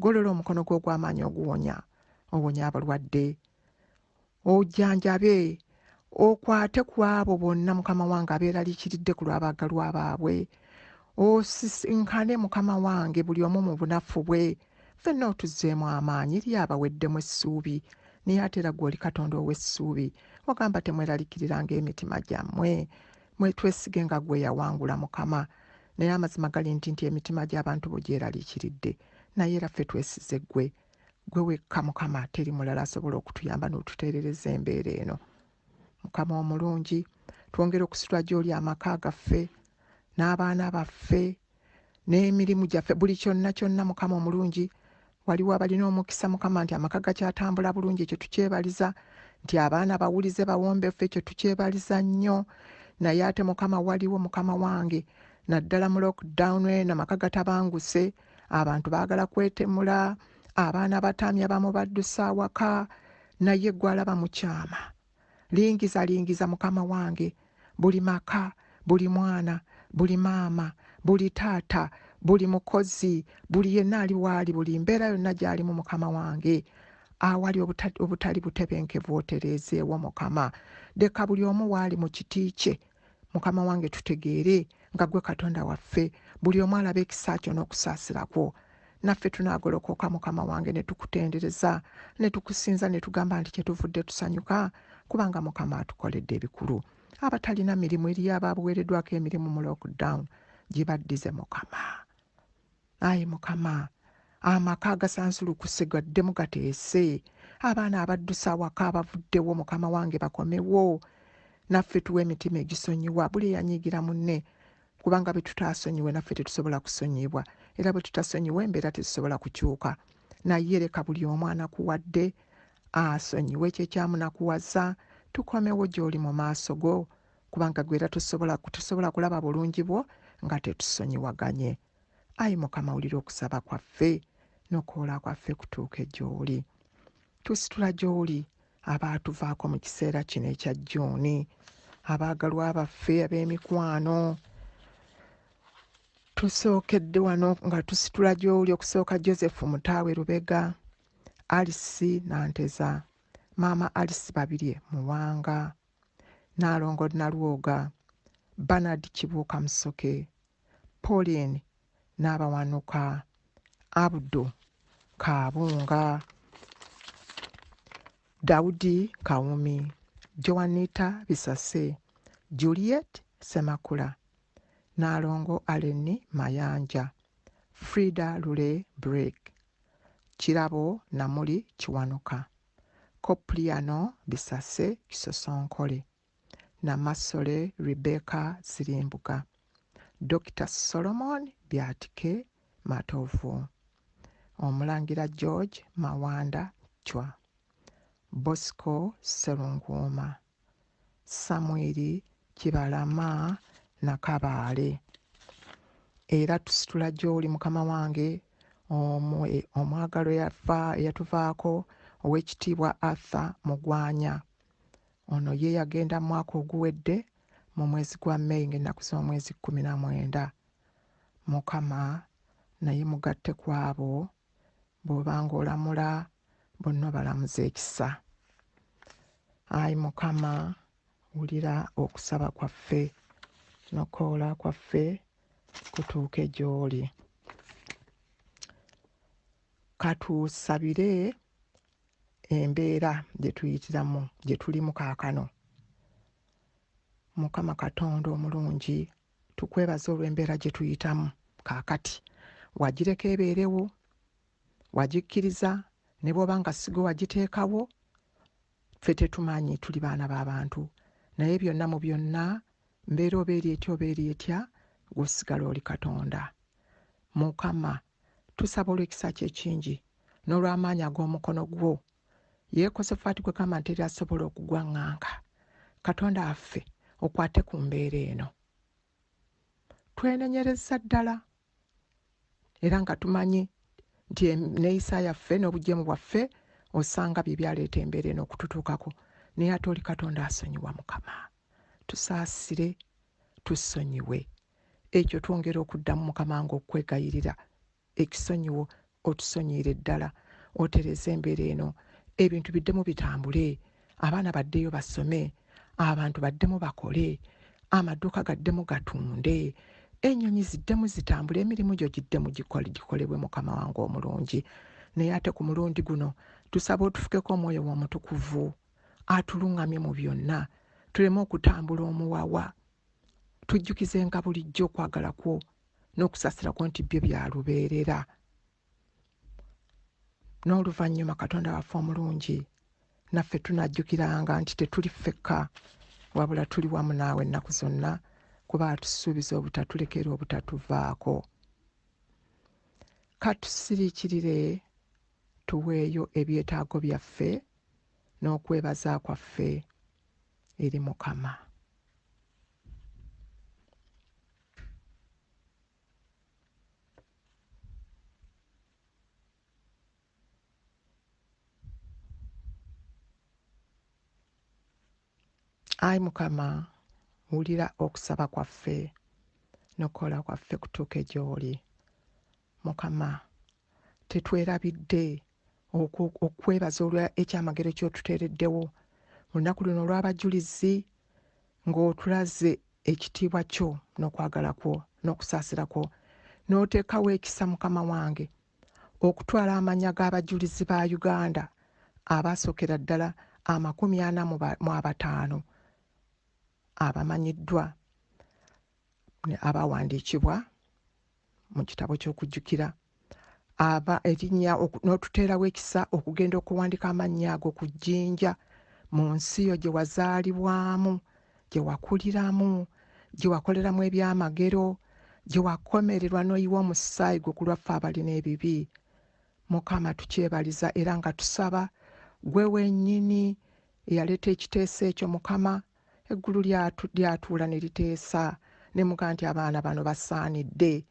golola omukono gwo ogw'amaanyi oguwonya owonya abalwadde ojjanjabe okwate ku abo bonna mukama wange abeeraliikiridde ku lw'abaagalwa baabwe osisinkane mukama wange buli omu mu bunafu bwe ffenna otuzzeemu amaanyi eri abaweddemu essuubi naye ate era gw'oli katonda ow'essuubi wagamba temweraliikiriranga emitima gyammwe mwetwesige nga gwe yawangula mukama naye amazima gali nti emitima gy'abantu bo gyeraliikiridde naye era ffe twesize gwe wekka mukama teri mulala asobola okutuyamba n'otuteerereza embeera eno mukama omulungi twongere okusitula gy'oli amaka gaffe n'abaana baffe n'emirimu gyaffe buli kyonna mukama omulungi waliwo abalina omukisa mukama nti amaka gakyatambula bulungi ekyo tukyebaliza nti abaana bawulize bawombefu ekyo tukyebaliza nnyo naye ate mukama waliwo mukama wange naddala mu lockdown eno amaka gatabanguse abantu baagala kwetemula abaana batamya bamu baddusa awaka naye gwalaba mukyama lingiza mukama wange buli maka buli mwana buli maama buli taata buli mukozi buli yenna ali waali buli mbeera yonna gy'alimu mukama wange awali obutali butebenkevu otereezeewo mukama leka buli omu waali mu kiti kye mukama wange tutegeere nga gwe katonda waffe buli omu alaba ekisa kyo n'okusaasira kwo naffe tunaagolokoka mukama wange ne tukutendereza ne tukusinza ne tugamba nti kyetuvudde tusanyuka kubanga mukama atukoledde ebikulu abatalina mirimu eriyo abaabuweereddwako emirimu mu lockdown gibaddize mukama ayi mukama amaka agasansulukuse gaddemu gateese abaana abaddusa awaka abavuddewo mukama wange bakomewo naffe tuwa emitima egisonyiwa buli yanyigira munne kubanga bwe tutaasonyiwe naffe tetusobola kusonyibwa era bwe tutasonyiwe embeera tezisobola kukyuka naye leka buli omu anakuwadde asonyiwe ekyo ekyamunakuwaza tukomewo gy'oli mu maaso go kubanga gwe era tusobola kulaba bulungi bwo nga tetusonyiwaganye. Ayi Mukama wulira okusaba kwaffe n'okwola kwaffe kutuuke gy'oli. Tusitula gy'oli abaatuvaako mu kiseera kino ekya Juuni, abaagalwa baffe ab'emikwano. Tusookedde wano nga tusitula gy'oli okusooka Joseph Mutaawe Lubega, Alice Nanteza, Maama Alice Babirye Muwanga, Naalongo Nalwoga, Bernard Kibuuka Musoke, Pauline Naabawanuka, Abdu Kaabunga, Daudi Kawumi, Joanita Bisase, Juliet Semakula, Naalongo Aleni Mayanja, Frida Lule Break, Kirabo Namuli Kiwanuka, Kopliano Bisase Kisosonkole, Namasole Rebecca Zirimbuga, Dr. Solomon Byatike Matovu, Omulangira George Mawanda Chwa, Bosco Serunguma, Samueli Kibalama Nakabaale. Era tusitula gy'oli Mukama wange omwagalo eyatuvaako ow'ekitiibwa Arthur Mugwanya. Ono ye yagenda mu mwaka oguwedde mu mwezi gwa May ng'ennaku z'omwezi 19. Mukama naye mugatte ku abo bw'oba ng'olamula bonna balamuza ekisa. Ayi Mukama wulira okusaba kwaffe n'okoola kwaffe kutuuke gy'oli. Katusabire embeera gye tuyitiramu gye tulimu kaakano. Mukama Katonda omulungi tukwebaza olw'embeera gye tuyitamu kaakati. Wagireka ebeerewo, wagikkiriza ne bw'oba nga sigo wagiteekawo, ffe tetumanyi tuli baana b'abantu naye byonna mu byonna mbeera oba eri etya oba eri etya gw'osigala oli Katonda. Mukama tusaba olw'ekisa kye kingi n'olw'amaanyi ag'omukono gwo Yekosafaati gwe kama nti asobola okugwaŋŋanga. Katonda affe okwate ku mbeera eno. Twenenyereza ddala era nga tumanyi nti neeyisa yaffe n'obujeemu bwaffe osanga bye byaleeta embeera eno okututuukako naye ate oli Katonda asonyiwa Mukama. Tusaasire, tusonyiwe. Ekyo twongera okuddamu Mukama nga okwegayirira ekisonyiwo otusonyiire ddala otereza embeera eno. Ebintu biddemu bitambule, abaana baddeyo basome, abantu baddemu bakole, amaduuka gaddemu gatunde, ennyonyi ziddemu zitambule, emirimu gyo giddemu gikolebwe Mukama wange omulungi. Naye ate ku mulundi guno tusaba otufukeko omwoyo w'omutukuvu atuluŋŋamye mu byonna, tuleme okutambula omuwawa, tujjukizenga bulijjo okwagala kwo n'okusasira kwo nti byo bya lubeerera. N'oluvannyuma Katonda waffe omulungi naffe tunajjukiranga nti tetuli ffekka wabula tuli wamu naawe ennaku zonna kuba atusuubiza obutatulekera obutatuvaako. Katusiriikirire tuweeyo ebyetaago byaffe n'okwebaza kwaffe eri Mukama. Ayi Mukama wulira okusaba kwaffe n'okukola kwaffe kutuuke gy'oli. Mukama tetwerabidde okwebaza olwa ekyamagero ky'otuteereddewo mu lunaku luno olw'abajulizi ng'otulaze ekitiibwa kyo n'okwagala kwo n'okusaasira kwo n'oteekawo ekisa Mukama wange okutwala amannya g'abajulizi ba Uganda abasookera ddala 45 abamanyiddwa abawandiikibwa mu kitabo ky'okujjukira erinnya n'otuteerawo ekisa okugenda okuwandika amannya ago ku jjinja mu nsi yo gye wazaalibwamu gye wakuliramu, gye wakoleramu ebyamagero, gye wakomererwa n'oyiwa omusaayi gwe ku lwaffe abalina ebibi. Mukama tukyebaliza era nga tusaba gwe wennyini eyaleeta ekiteeso ekyo. Mukama eggulu lyatuula ne liteesa ne muga nti abaana bano basaanidde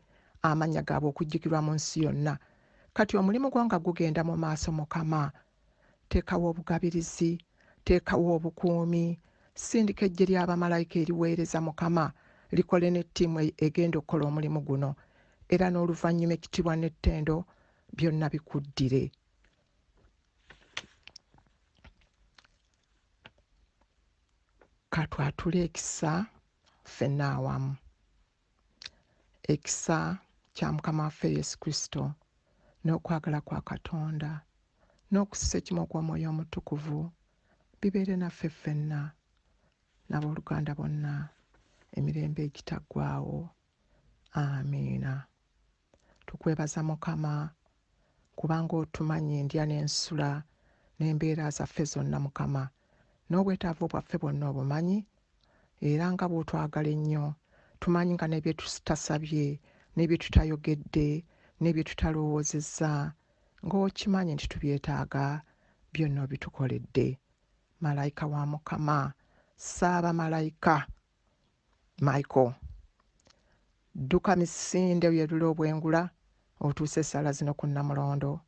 amannya gaabwe okujjukirwa mu nsi yonna. Kati omulimu gwo nga gugenda mu maaso. Mukama teekawo obugabirizi, teekawo obukuumi, sindika eggye ly'abamalayika eriweereza Mukama likole n'ettiimu egenda okukola omulimu guno, era n'oluvannyuma ekitiibwa n'ettendo byonna bikuddire. Katwatule ekisa ffenna awamu. Ekisa kya Mukama waffe Yesu Kristo n'okwagala kwa Katonda n'okusisa ekimu kw'Omwoyo Omutukuvu bibeere naffe ffenna n'abooluganda bonna emirembe egitaggwaawo. Amiina. Tukwebaza Mukama kubanga otumanyi endya n'ensula n'embeera zaffe zonna Mukama, n'obwetaavu bwaffe bwonna obumanyi, era nga bw'otwagala ennyo. Tumanyi nga n'ebye tutasabye, n'ebye tutayogedde, n'ebye tutalowoozezza, ng'okimanyi nti tubyetaaga, byonna obitukoledde. Malayika wa Mukama, Ssaaba malayika Michael, dduka misinde byerula obwengula otuuse essala zino ku Namulondo,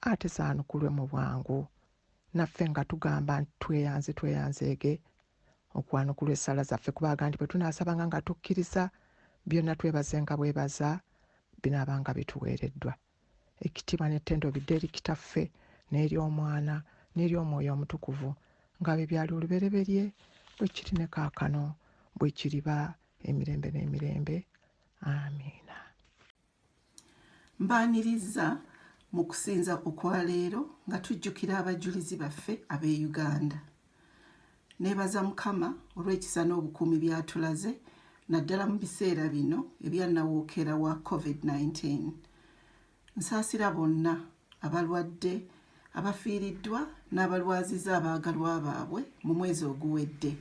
ate zaanukulwe mu bwangu. Naffe nga tugamba nti tweyanzeege okwanukulwa essala zaffe, kubaga nti bwe tunaasabanga nga tukkiriza byonna twebazenga bwebaza binaabanga bituweereddwa. Ekitiibwa n'ettendo bidde eri Kitaffe n'eri Omwana n'eri Omwoyo Omutukuvu, nga bwe byali olubereberye, bwe kiri ne kaakano, bwe kiriba emirembe n'emirembe. Amiina. Mbaaniriza mu kusinza okwaleero nga tujjukira abajulizi baffe ab'e Uganda. Neebaza Mukama olw'ekisa n'obukuumi by'atulaze naddala mu biseera bino ebyannawookera wa COVID-19. Nsaasira bonna abalwadde, abafiiriddwa n'abalwaziza abaagalwa baabwe mu mwezi oguwedde.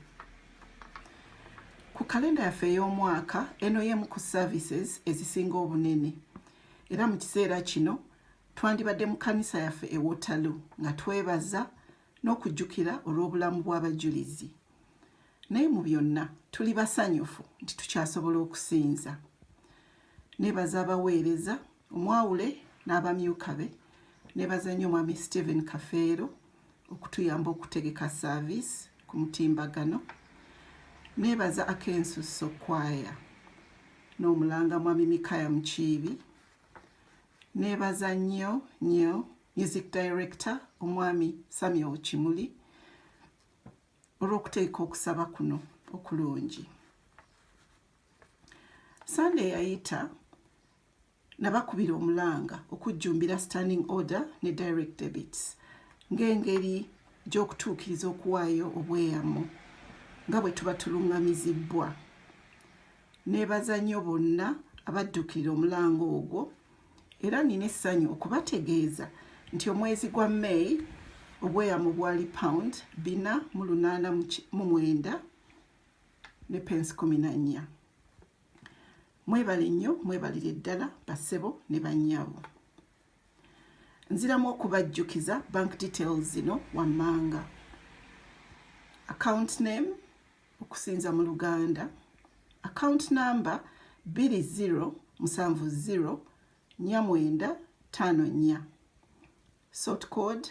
Ku kalenda yaffe ey'omwaka eno y'emu ku services ezisinga obunene, era mu kiseera kino twandibadde mu kkanisa yaffe eWaterloo nga twebaza n'okujjukira olw'obulamu bw'abajulizi. Naye mu byonna tuli basanyufu nti tukyasobola okusinza. Neebaza abaweereza, omwawule n'abamyuka be. Neebaza nnyo Mwami Stephen Kafeero okutuyamba okutegeka service ku mutimbagano. Neebaza Akensusso Choir n'omulanga Mwami Mikaya Mukiibi. Neebaza nnyo Music Director Omwami Samuel Kimuli olw'okuteeka okusaba kuno okulungi. Sunday yayita nabakubira omulanga okujjumbira standing order ne direct debits ng'engeri gy'okutuukiriza okuwaayo obweyamo nga bwe tuba tulungamizibwa. Neebaza nnyo bonna abaddukirira omulango ogwo, era nina essanyu okubategeeza nti omwezi gwa May obweyamo bwali pound 489 ne pence 14. Mwebale nnyo, mwebalire ddala bassebo ne bannyabo. Nziramu okubajjukiza bank details zino wammanga. Account name Okusinza Mu Luganda. Account number 20704954. Sort code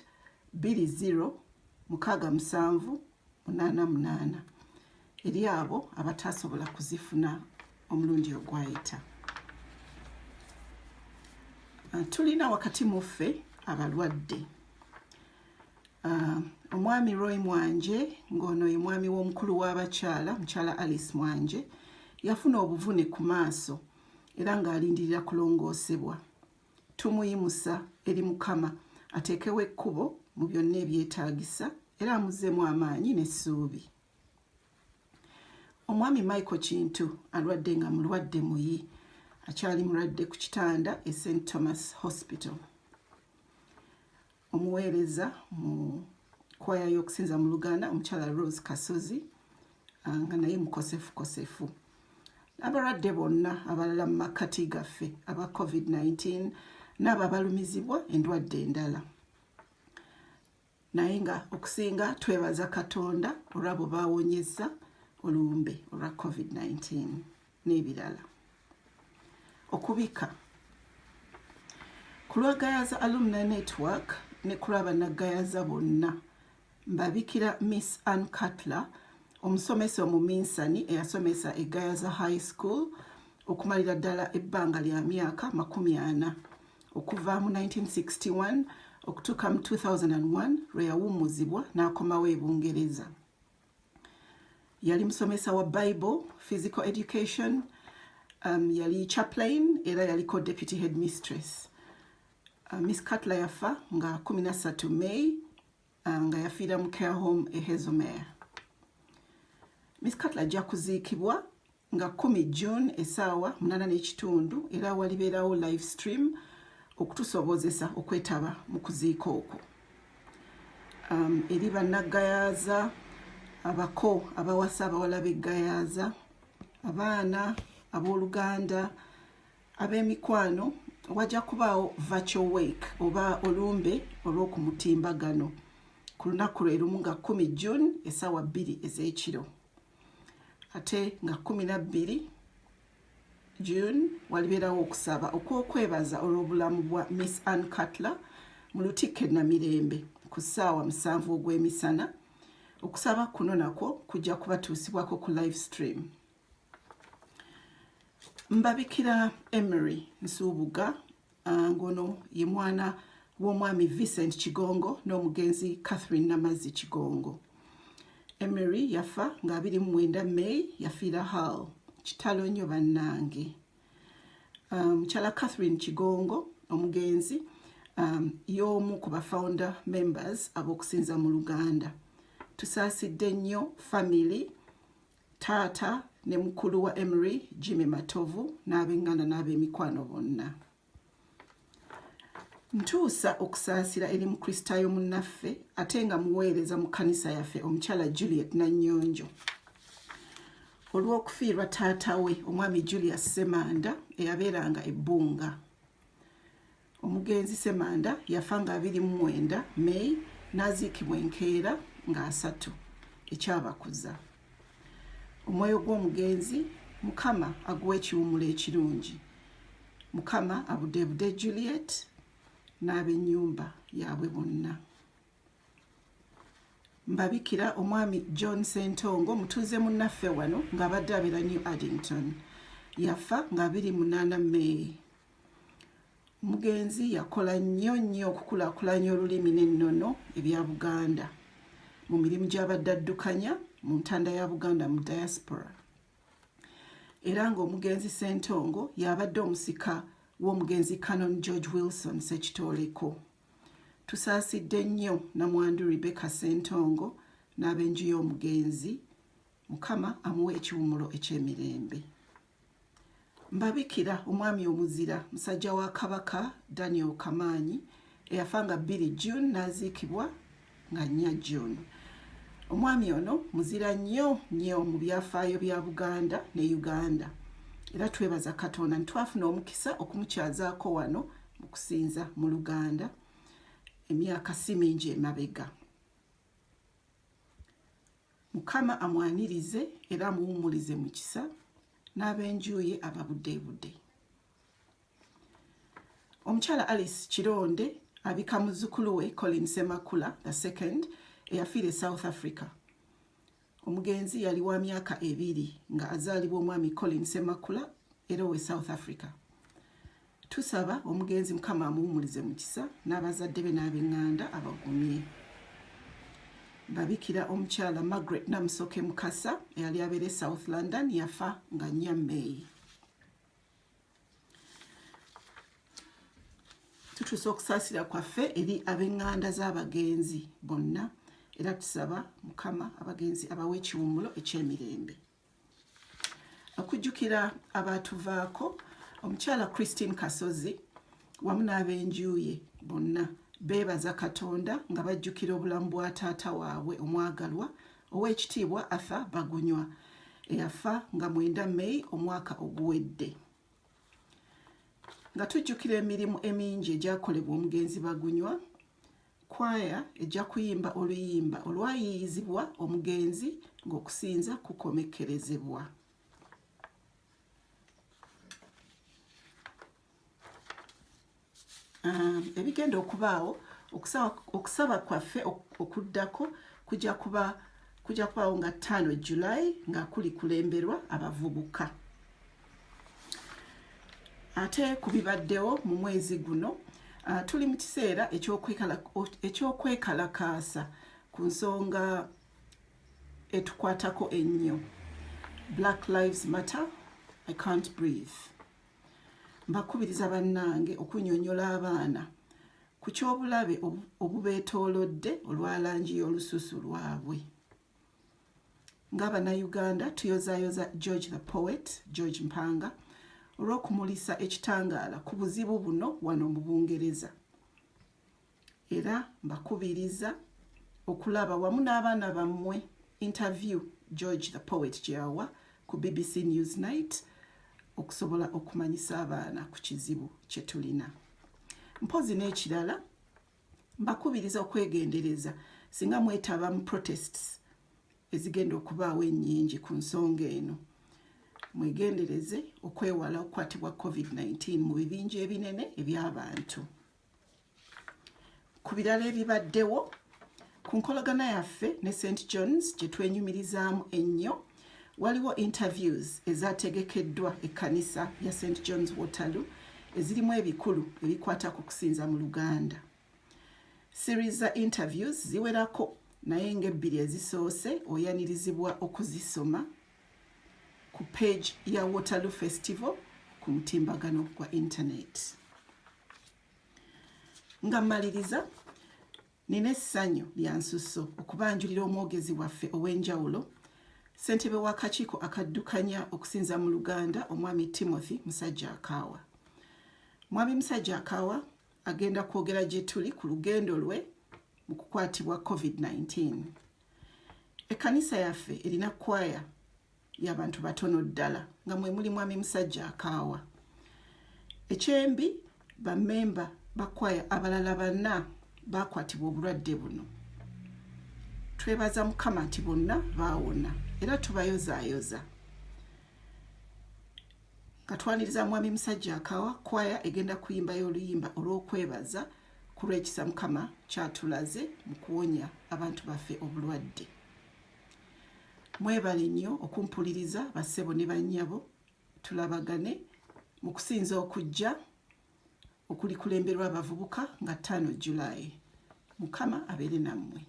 206788. Eri abo abatasobola kuzifuna omulundi ogwayita. Tulina wakati muffe abalwadde. Omwami Roy Mwanje, ng'ono ye mwami w'omukulu w'abakyala, mukyala Alice Mwanje, yafuna obuvune ku maaso era ng'alindirira kulongoosebwa. Tumuyimusa eri Mukama ateekewo ekkubo mu byonna ebyetaagisa era amuzzeemu amaanyi n'essuubi. Omwami Michael Kintu alwadde nga mulwadde muyi, akyali mulwadde ku kitanda e St. Thomas Hospital. Omuweereza mu kwaya y'Okusinza Mu Luganda, omukyala Rose Kasozi, nga naye mukosefukosefu. Abalwadde bonna abalala mu makkati gaffe aba COVID-19 n'abo abalumizibwa endwadde endala. Naye nga okusinga twebaza Katonda olw'abo baawonyezza olumbe olwa COVID-19 n'ebirala. Okubika. Ku lwagayaza Alumni Network ne ku lw'abannagayaza bonna mbabikira Miss Ann Cutler, omusomesa omuminsani eyasomesa egayaza High School okumalira ddala ebbanga lya myaka 40 okuva mu 1961 okutuuka mu 2001 lwe yawummuzibwa n'akomawo e Bungereza. Yali musomesa wa Bible, Physical Education, yali chaplain era yaliko Deputy Headmistress. Miss Cutler yafa nga 13 May nga yafiira mu care home e Hazelmere. Miss Cutler ajja kuziikibwa nga 10 June essaawa 8:30 era walibeerawo live stream okutusobozesa okwetaba mu kuziika okwo. Eri bannagayaza, abako abawasa abawala b'eggayaza, abaana abooluganda, ab'emikwano, wajja kubaawo virtual week oba olumbe olw'okumutimbagano ku lunaku lwe lumu nga 10 June essaawa 2 ez'ekiro. Ate nga 12 June walibeerawo okusaba okw'okwebaza olw'obulamu bwa Miss Ann Cutler mu Lutikko Namirembe ku ssaawa 7 ogw'emisana. Okusaba kuno nakwo kujja kubatuusibwako ku live stream. Mbabikira Emery Nsubuga, ngono ye mwana w'omwami Vincent Kigongo n'omugenzi Catherine Namazi Kigongo. Emery yafa nga 29 May yafiira Hull. Kitalo nnyo bannange. Mukyala Catherine Kigongo omugenzi y'omu ku ba-founder members ab'Okusinza mu Luganda. Tusaasidde nnyo family, taata ne mukulu wa Emery Jimmy Matovu n'ab'enganda n'ab'emikwano bonna. Ntuusa okusaasira eri mukristaayo munnaffe ate nga muweereza mu kkanisa yaffe omukyala Juliet Nannyonjo olw'okufiirwa taata we omwami Julius Semanda eyabeeranga ebbunga. Omugenzi Semanda yafa nga 29 May n'aziikibwa enkeera nga 3 ekyabakuza. Omwoyo gw'omugenzi Mukama aguwa ekiwummulo ekirungi. Mukama abudebude Juliet n'ab'ennyumba yaabwe bonna. Mbabikira omwami John Sentongo mutuuze munnaffe wano ng'abadde abeera New Addington. Yafa nga 28 May. Omugenzi yakola nnyo okukulaakulanya olulimi n'ennono ebya Buganda mu mirimu gy'abadde addukanya mu ntanda ya Buganda mu diaspora. Era ng'omugenzi Sentongo yabadde omusika w'omugenzi Canon George Wilson Sekitoleko. Tusaasidde nnyo namwandu Rebecca Sentongo n'ab'enju y'omugenzi. Mukama amuwe ekiwummulo eky'emirembe. Mbabikira omwami omuzira musajja wa Kabaka Daniel Kamaanyi eyafa nga 2 June n'aziikibwa nga 4 June. Omwami ono muzira nnyo mu byafaayo bya Buganda ne Uganda. Era twebaza Katonda ntwafuna omukisa okumukyazaako wano mu kusinza mu Luganda emyaka si mingi emabega. Mukama amwanirize era amuwummulize mu kisa n'ab'enju ye ababuddeebudde. Omukyala Alice Kironde abika muzzukulu we Colin Semakula II eyafiira e South Africa. Omugenzi yali wa myaka 2 nga azaalibwa omwami Colin Semakula era we South Africa. Tusaba omugenzi Mukama amuwummulize mu kisa n'abazadde be n'ab'enganda abagumye. Babikira omukyala Margaret Namusoke Mukasa eyali abeera South London yafa nga 4 May. Tutuusa okusaasira kwaffe eri ab'enganda z'abagenzi bonna era tusaba Mukama abagenzi abawe ekiwummulo eky'emirembe. Okujjukira abaatuvaako omukyala Christine Kasozi wamu n'ab'enju ye bonna beebaza Katonda nga bajjukira obulamu bwa taata waabwe omwagalwa Oweekitiibwa Arthur Bagunywa eyafa nga 9 May omwaka oguwedde. Nga tujjukira emirimu emingi egyakolebwa omugenzi Bagunywa, kwaya ejja kuyimba oluyimba olwayiyizibwa omugenzi ng'okusinza kukomekkerezebwa. Ebigenda okubaawo okusaba kwaffe okuddako kujja kubaawo nga 5 July nga kuli kulemberwa abavubuka. Ate ku bibaddewo mu mwezi guno tuli mu kiseera eky'okwekalakaasa ku nsonga etukwatako ennyo. Black Lives Matter, I can't breathe. Mbakubiriza bannange okunnyonnyola abaana ku ky'obulabe obubeetoolodde olwa langi y'olususu lwabwe. Ng'Abannayuganda tuyozaayoza George the Poet, George Mpanga, olw'okumulisa ekitangaala ku buzibu buno wano mu Bungereza. Era mbakubiriza okulaba wamu n'abaana bammwe interview George the Poet gye yawa ku BBC Newsnight okusobola okumanyisa abaana ku kizibu kye tulina. Mpozi n'ekirala, mbakubiriza okwegendereza singa mwetaba mu protests ezigenda okubaawo ennyingi ku nsonga eno. Mwegendereze okwewala okukwatibwa COVID-19 mu bibinja ebinene eby'abantu. Ku birala ebibaddewo, ku nkolagana yaffe ne St. John's gye twenyumirizaamu ennyo, waliwo interviews ezaategekeddwa ekkanisa ya St. John's Waterloo ezirimu ebikulu ebikwata ku kusinza mu Luganda. Series za interviews ziwerako naye ng'ebbiri ezisoose oyanirizibwa okuzisoma ku page ya Waterloo Festival ku mutimbagano gwa internet. Nga mmaliriza, nina essanyu lya nsusso okubanjulira omwogezi waffe ow'enjawulo, ssentebe w'akakiiko akaddukanya okusinza mu Luganda, omwami Timothy Musajja Akaawa. Mwami Musajja Akaawa agenda kwogera gye tuli ku lugendo lwe mu kukwatibwa COVID-19. Ekkanisa yaffe erina kwaya y'abantu batono ddala nga mwe muli mwami Musajja Akaawa. Ekyembi bammemba bakwaya abalala 4 bakwatibwa obulwadde buno. Twebaza Mukama nti bonna baawona era tubayozaayoza. Katwaniriza mwami Musajja Akaawa, kwaya egenda kuyimbayo oluyimba olw'okwebaza ku lw'ekisa Mukama kyatulaze mu kuwonya abantu baffe obulwadde. Mwebale nnyo okumpuliriza bassebo ne bannyabo, tulabagane mu kusinza okujja okuli kulemberwa abavubuka nga 5 July. Mukama abeere nammwe.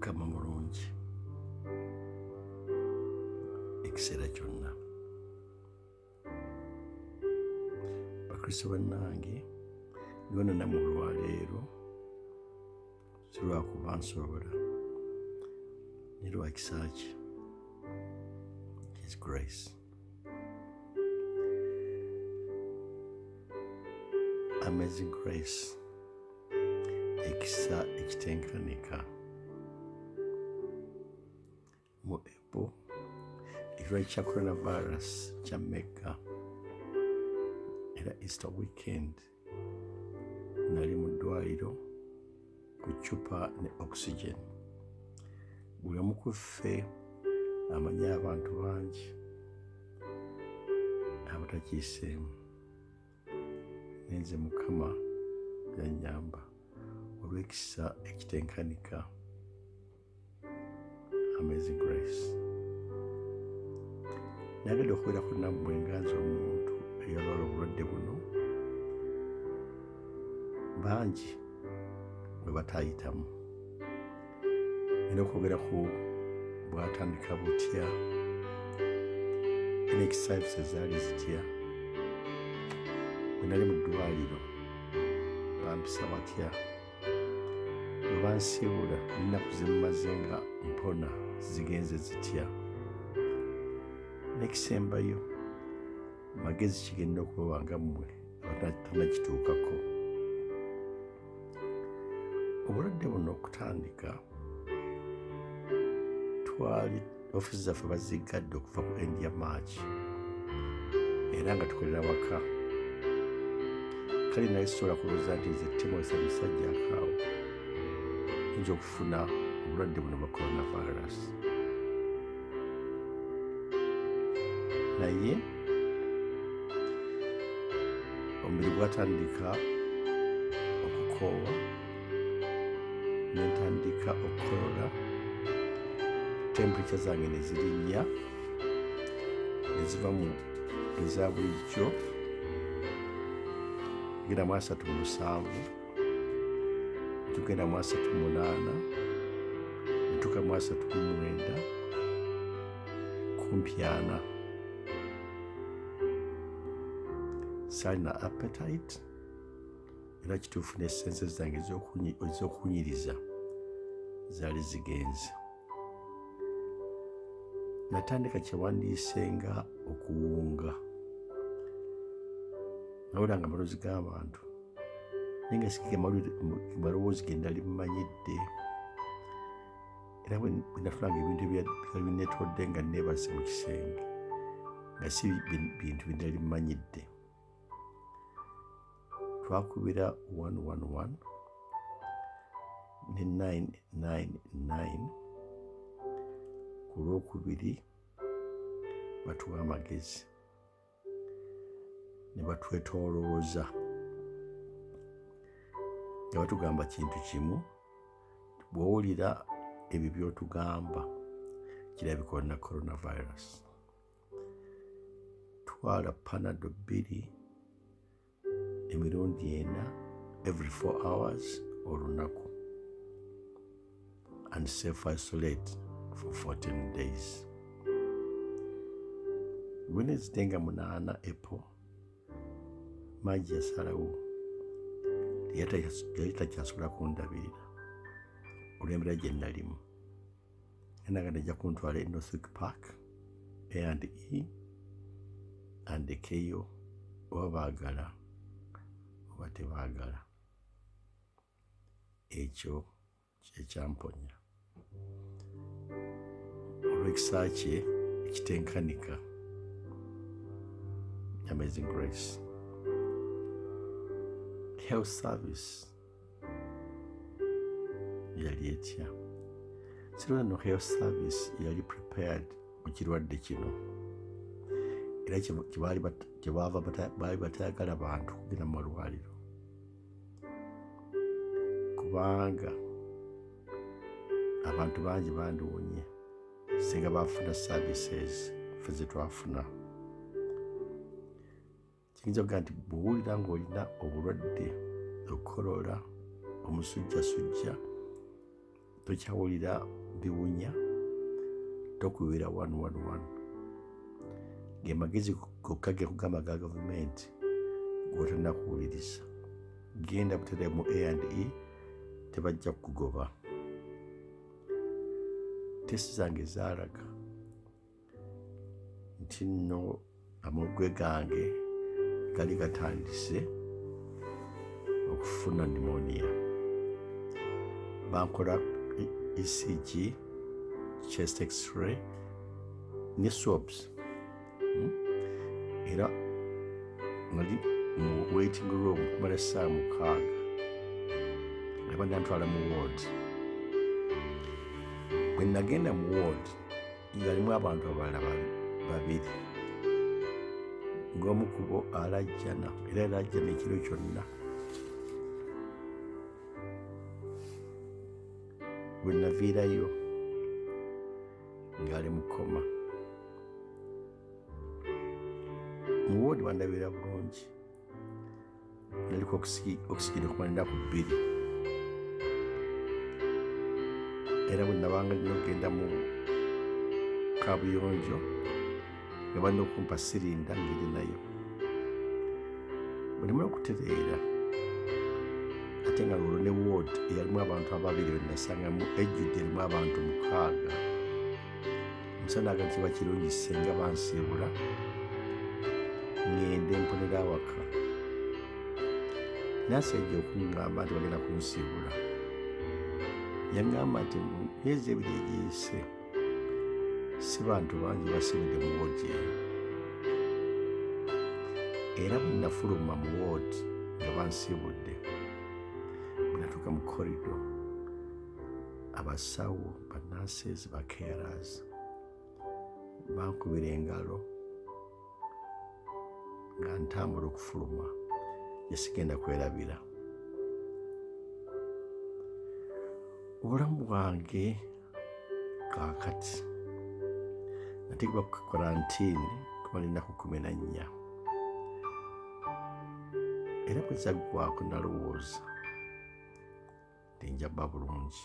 Mukama mulungi ekiseera kyonna. Bakristo bannange, ndiwo nammwe olwaleero si lwakuba nsobola naye lwa kisa kye, His grace. Amazing grace, ekisa ekitenkanika. Mu April ekirwadde kya coronavirus kya Mecca era Easter weekend nali mu ddwaliro ku ccupa ne oxygen. Buli omu ku ffe amanyi abantu bangi abatakiiseemu, naye nze Mukama yannyamba olw'ekisa ekitenkanika. Amazing grace. Nagadde okubeerako nammwe nga nze omuntu eyalwala obulwadde buno, bangi bwe bataayitamu. Era okwogera ku bwatandika butya, era ekisaavuze zaali zitya. Bwe nali mu ddwaliro bampisa batya, bwe bansiibula n'ennaku ze mmaze nga mpona zigenze zitya. N'ekisembayo magezi kigenda okuba nga mmwe abatanakituukako. Obulwadde buno okutandika, twali ofiisi zaffe baziggadde okuva ku endi ya March era nga tukolera waka. Kale naye sisobola kulowooza nti nze Timothy musajja akaawo nja okufuna obulwadde buno bwa coronavirus. Naye omubiri gwatandika okukoowa, nentandika okukolola, temperature zange ne zirinnya ne ziva mu eza bulijjo genda mu 37, tugenda mu 38, netuuka mu 39, kumpi 40. Saalina appetite era kituufu n'essense zange ez'okunyiriza zaali zigenze. Natandika kyewandiise nga okuwunga, nawulira nga maloozi g'abantu naye nga sikike malowoozi ge ndali mmanyidde. Era bwe nafulanga ebintu ebyali bineetodde nga neebase mu kisenge nga si bintu bye ndali mmanyidde. Twakubira 111 ne 999 ku lwokubiri batuwa amagezi ne batwetoolooza nga batugamba kintu kimu, bw'owulira ebyo by'otugamba kirabika olina coronavirus. Twala Panado 2 emirundi 4 every 4 hours olunaku and self-isolate for 14 days. Wednesday nga 8 April, Maji yasalawo yali takyasobola kundabirira olw'embeera gye nalimu. Naga najja kuntwala e Northwick Park, A&E and KO oba baagala oba tebaagala. Ekyo kyekyamponya olw'ekisa kye ekitenkanika. Amazing grace. Health service yali etya? Sirwa no health service yali prepared mu kirwadde kino, era baali batayagala bantu kugenda mu malwaliro kubanga abantu bangi banduwonye singa bafuna services ffe ze twafuna. Kiyinza okuga nti bw'owulira ng'olina obulwadde okukolola, omusujjasujja, tokyawulira biwunya tokubira 111 gemagezi gokka gekugamba ga gavumenti gotenda kuwuliriza genda butere mu A&E tebajja kugoba. Testi zange zaalaga nti nno amagwe gange gali gatandise okufuna pneumonia. Bankola ECG, chest x-ray ne swabs. Era nali mu waiting room kumala essaawa 6 nga bandantwala mu ward. Bwe nagenda mu ward ngalimu abantu abalala 2 ng'omu ku bo alajjana era alajjana ekiro kyonna. Bwe naviirayo ng'ali mu koma. Mu ward bandabira bulungi naliko okisigiri okumala ennaku 2 era bwe nabanga nina okugenda mu kabuyonjo nga balina okumpa sirinda ngeri nayo. Bwe nimala okutereera ate nga olwo ne ward eyalimu abantu 2 bwe nasangamu ejjudde erimu abantu 6. Omusana aga kiba kirungi singa bansiibula ngende mponera awaka. Naasi ajja okuŋŋamba nti bagenda kunsiibula. Yaŋŋamba nti mu myezi 2 egiyise si bantu bangi basiibudde mu ward eyo. Era bwe nafuluma mu ward nga bansiibudde bwe natuuka mu corridor abasawo banurses ba carers bankubira engalo nga ntambula okufuluma yesigenda kwerabira. Obulamu bwange kaakati nateekebwa ku karantiini kumala ennaku 14 era bwe zaggwako nalowooza nti nja bba bulungi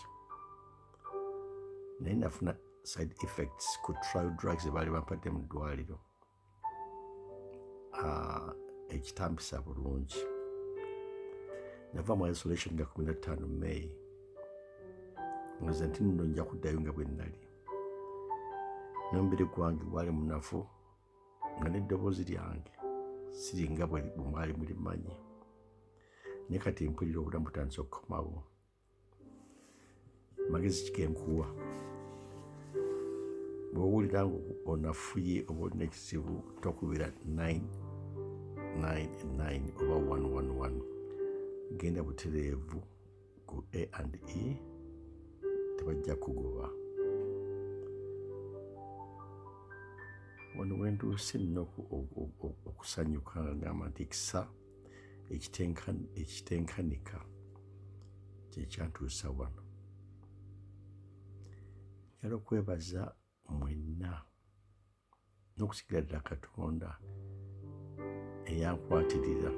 naye nafuna side effects ku trial drugs ebaali bampadde mu ddwaliro ekitambisa bulungi. Nava mu isolation nga 15 May ngoza nti nno nja kuddayo nga bwe nnali. N'omubiri gwange gwali munafu nga n'eddoboozi lyange siringa bwe mwali mulimanyi. Naye kati mpulira obulamu butandise okukomawo. Magezi ki genkuwa? Bw'owulira ng'onafuye oba olina ekizibu tokubira 999 oba 111. Genda butereevu ku A&E tebajja kugoba. Wano we ntuuse nina okusanyuka nga ngamba nti ekisa ekitenkanika kyekyantuusa wano. Njala okwebaza mwenna n'okusigira ddala Katonda eyankwatirira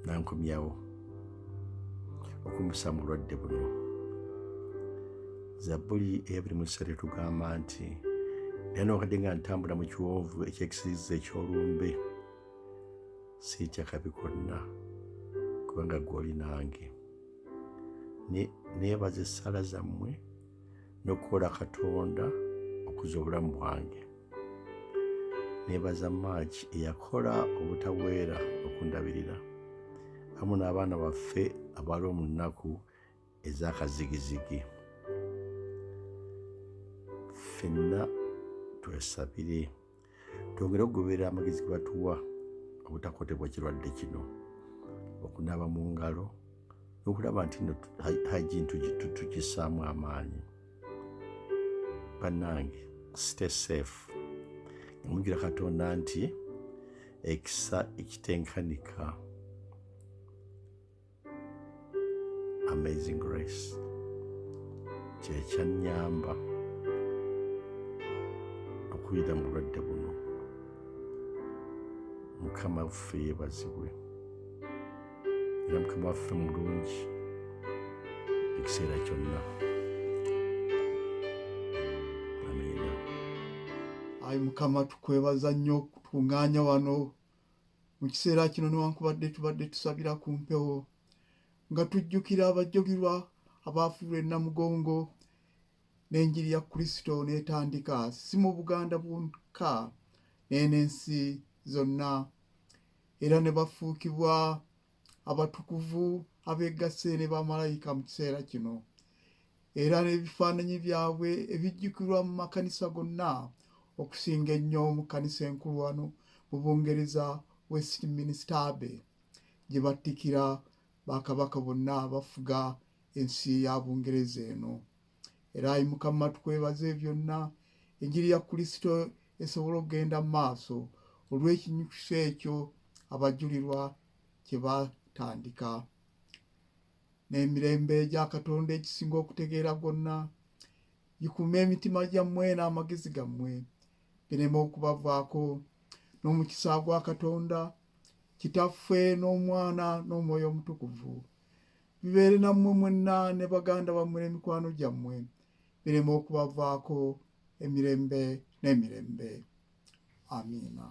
nankomyawo okumusa mu bulwadde buno. Zabbuli eya 23 tugamba nti era n'okadde nga ntambula mu kiwonvu eky'ekisiriza eky'olumbe siitya kabi konna kubanga gw'oli nange. Neebaza essala zammwe n'okukola Katonda okuza obulamu bwange. Neebaza Maaki eyakola obutaweera okundabirira amu n'abaana baffe abaaliwo mu nnaku ez'akazigizigi. Ffenna twesabire twongere okugoberera amagezi ge batuwa obutakotebwa kirwadde kino, okunaaba mu ngalo n'okulaba nti nno hygiene tugissaamu amaanyi. Bannange, stay safe. Mujjira Katonda nti ekisa ekitenkanika, Amazing Grace, kyekyannyamba okuyita mu bulwadde buno. Mukama waffe yeebazibwe era Mukama waffe mulungi ekiseera kyonna. Amiina. Ayi Mukama, tukwebaza nnyo okutuŋŋaanya wano mu kiseera kino newankubadde tubadde tusabira ku mpewo nga tujjukira abajjogirwa abaafuulwa ennamugongo n'enjiri ya Kristo n'etandika si mu Buganda bwokka naye n'ensi zonna, era ne bafuukibwa abatukuvu abeegasse ne bamalayika mu kiseera kino, era n'ebifaananyi byabwe ebijjukirwa mu makanisa gonna okusinga ennyo mu kkanisa enkulu wano mu Bungereza Westminster Abbey gye battikira bakabaka bonna abafuga ensi ya Bungereza eno. Era ayi Mukama, tukwebaze byonna enjiri ya Kristo esobola okugenda mu maaso olw'ekinyukiso ekyo abajulirwa kye batandika. N'emirembe gya Katonda egisinga okutegeera gwonna gikume emitima gyammwe n'amagezi gammwe bireme okubavaako, n'omukisa gwa Katonda Kitaffe n'Omwana n'Omwoyo Omutukuvu bibeere nammwe mwenna ne baganda bammwe n'emikwano gyammwe bireme okubavaako emirembe n'emirembe. Amiina.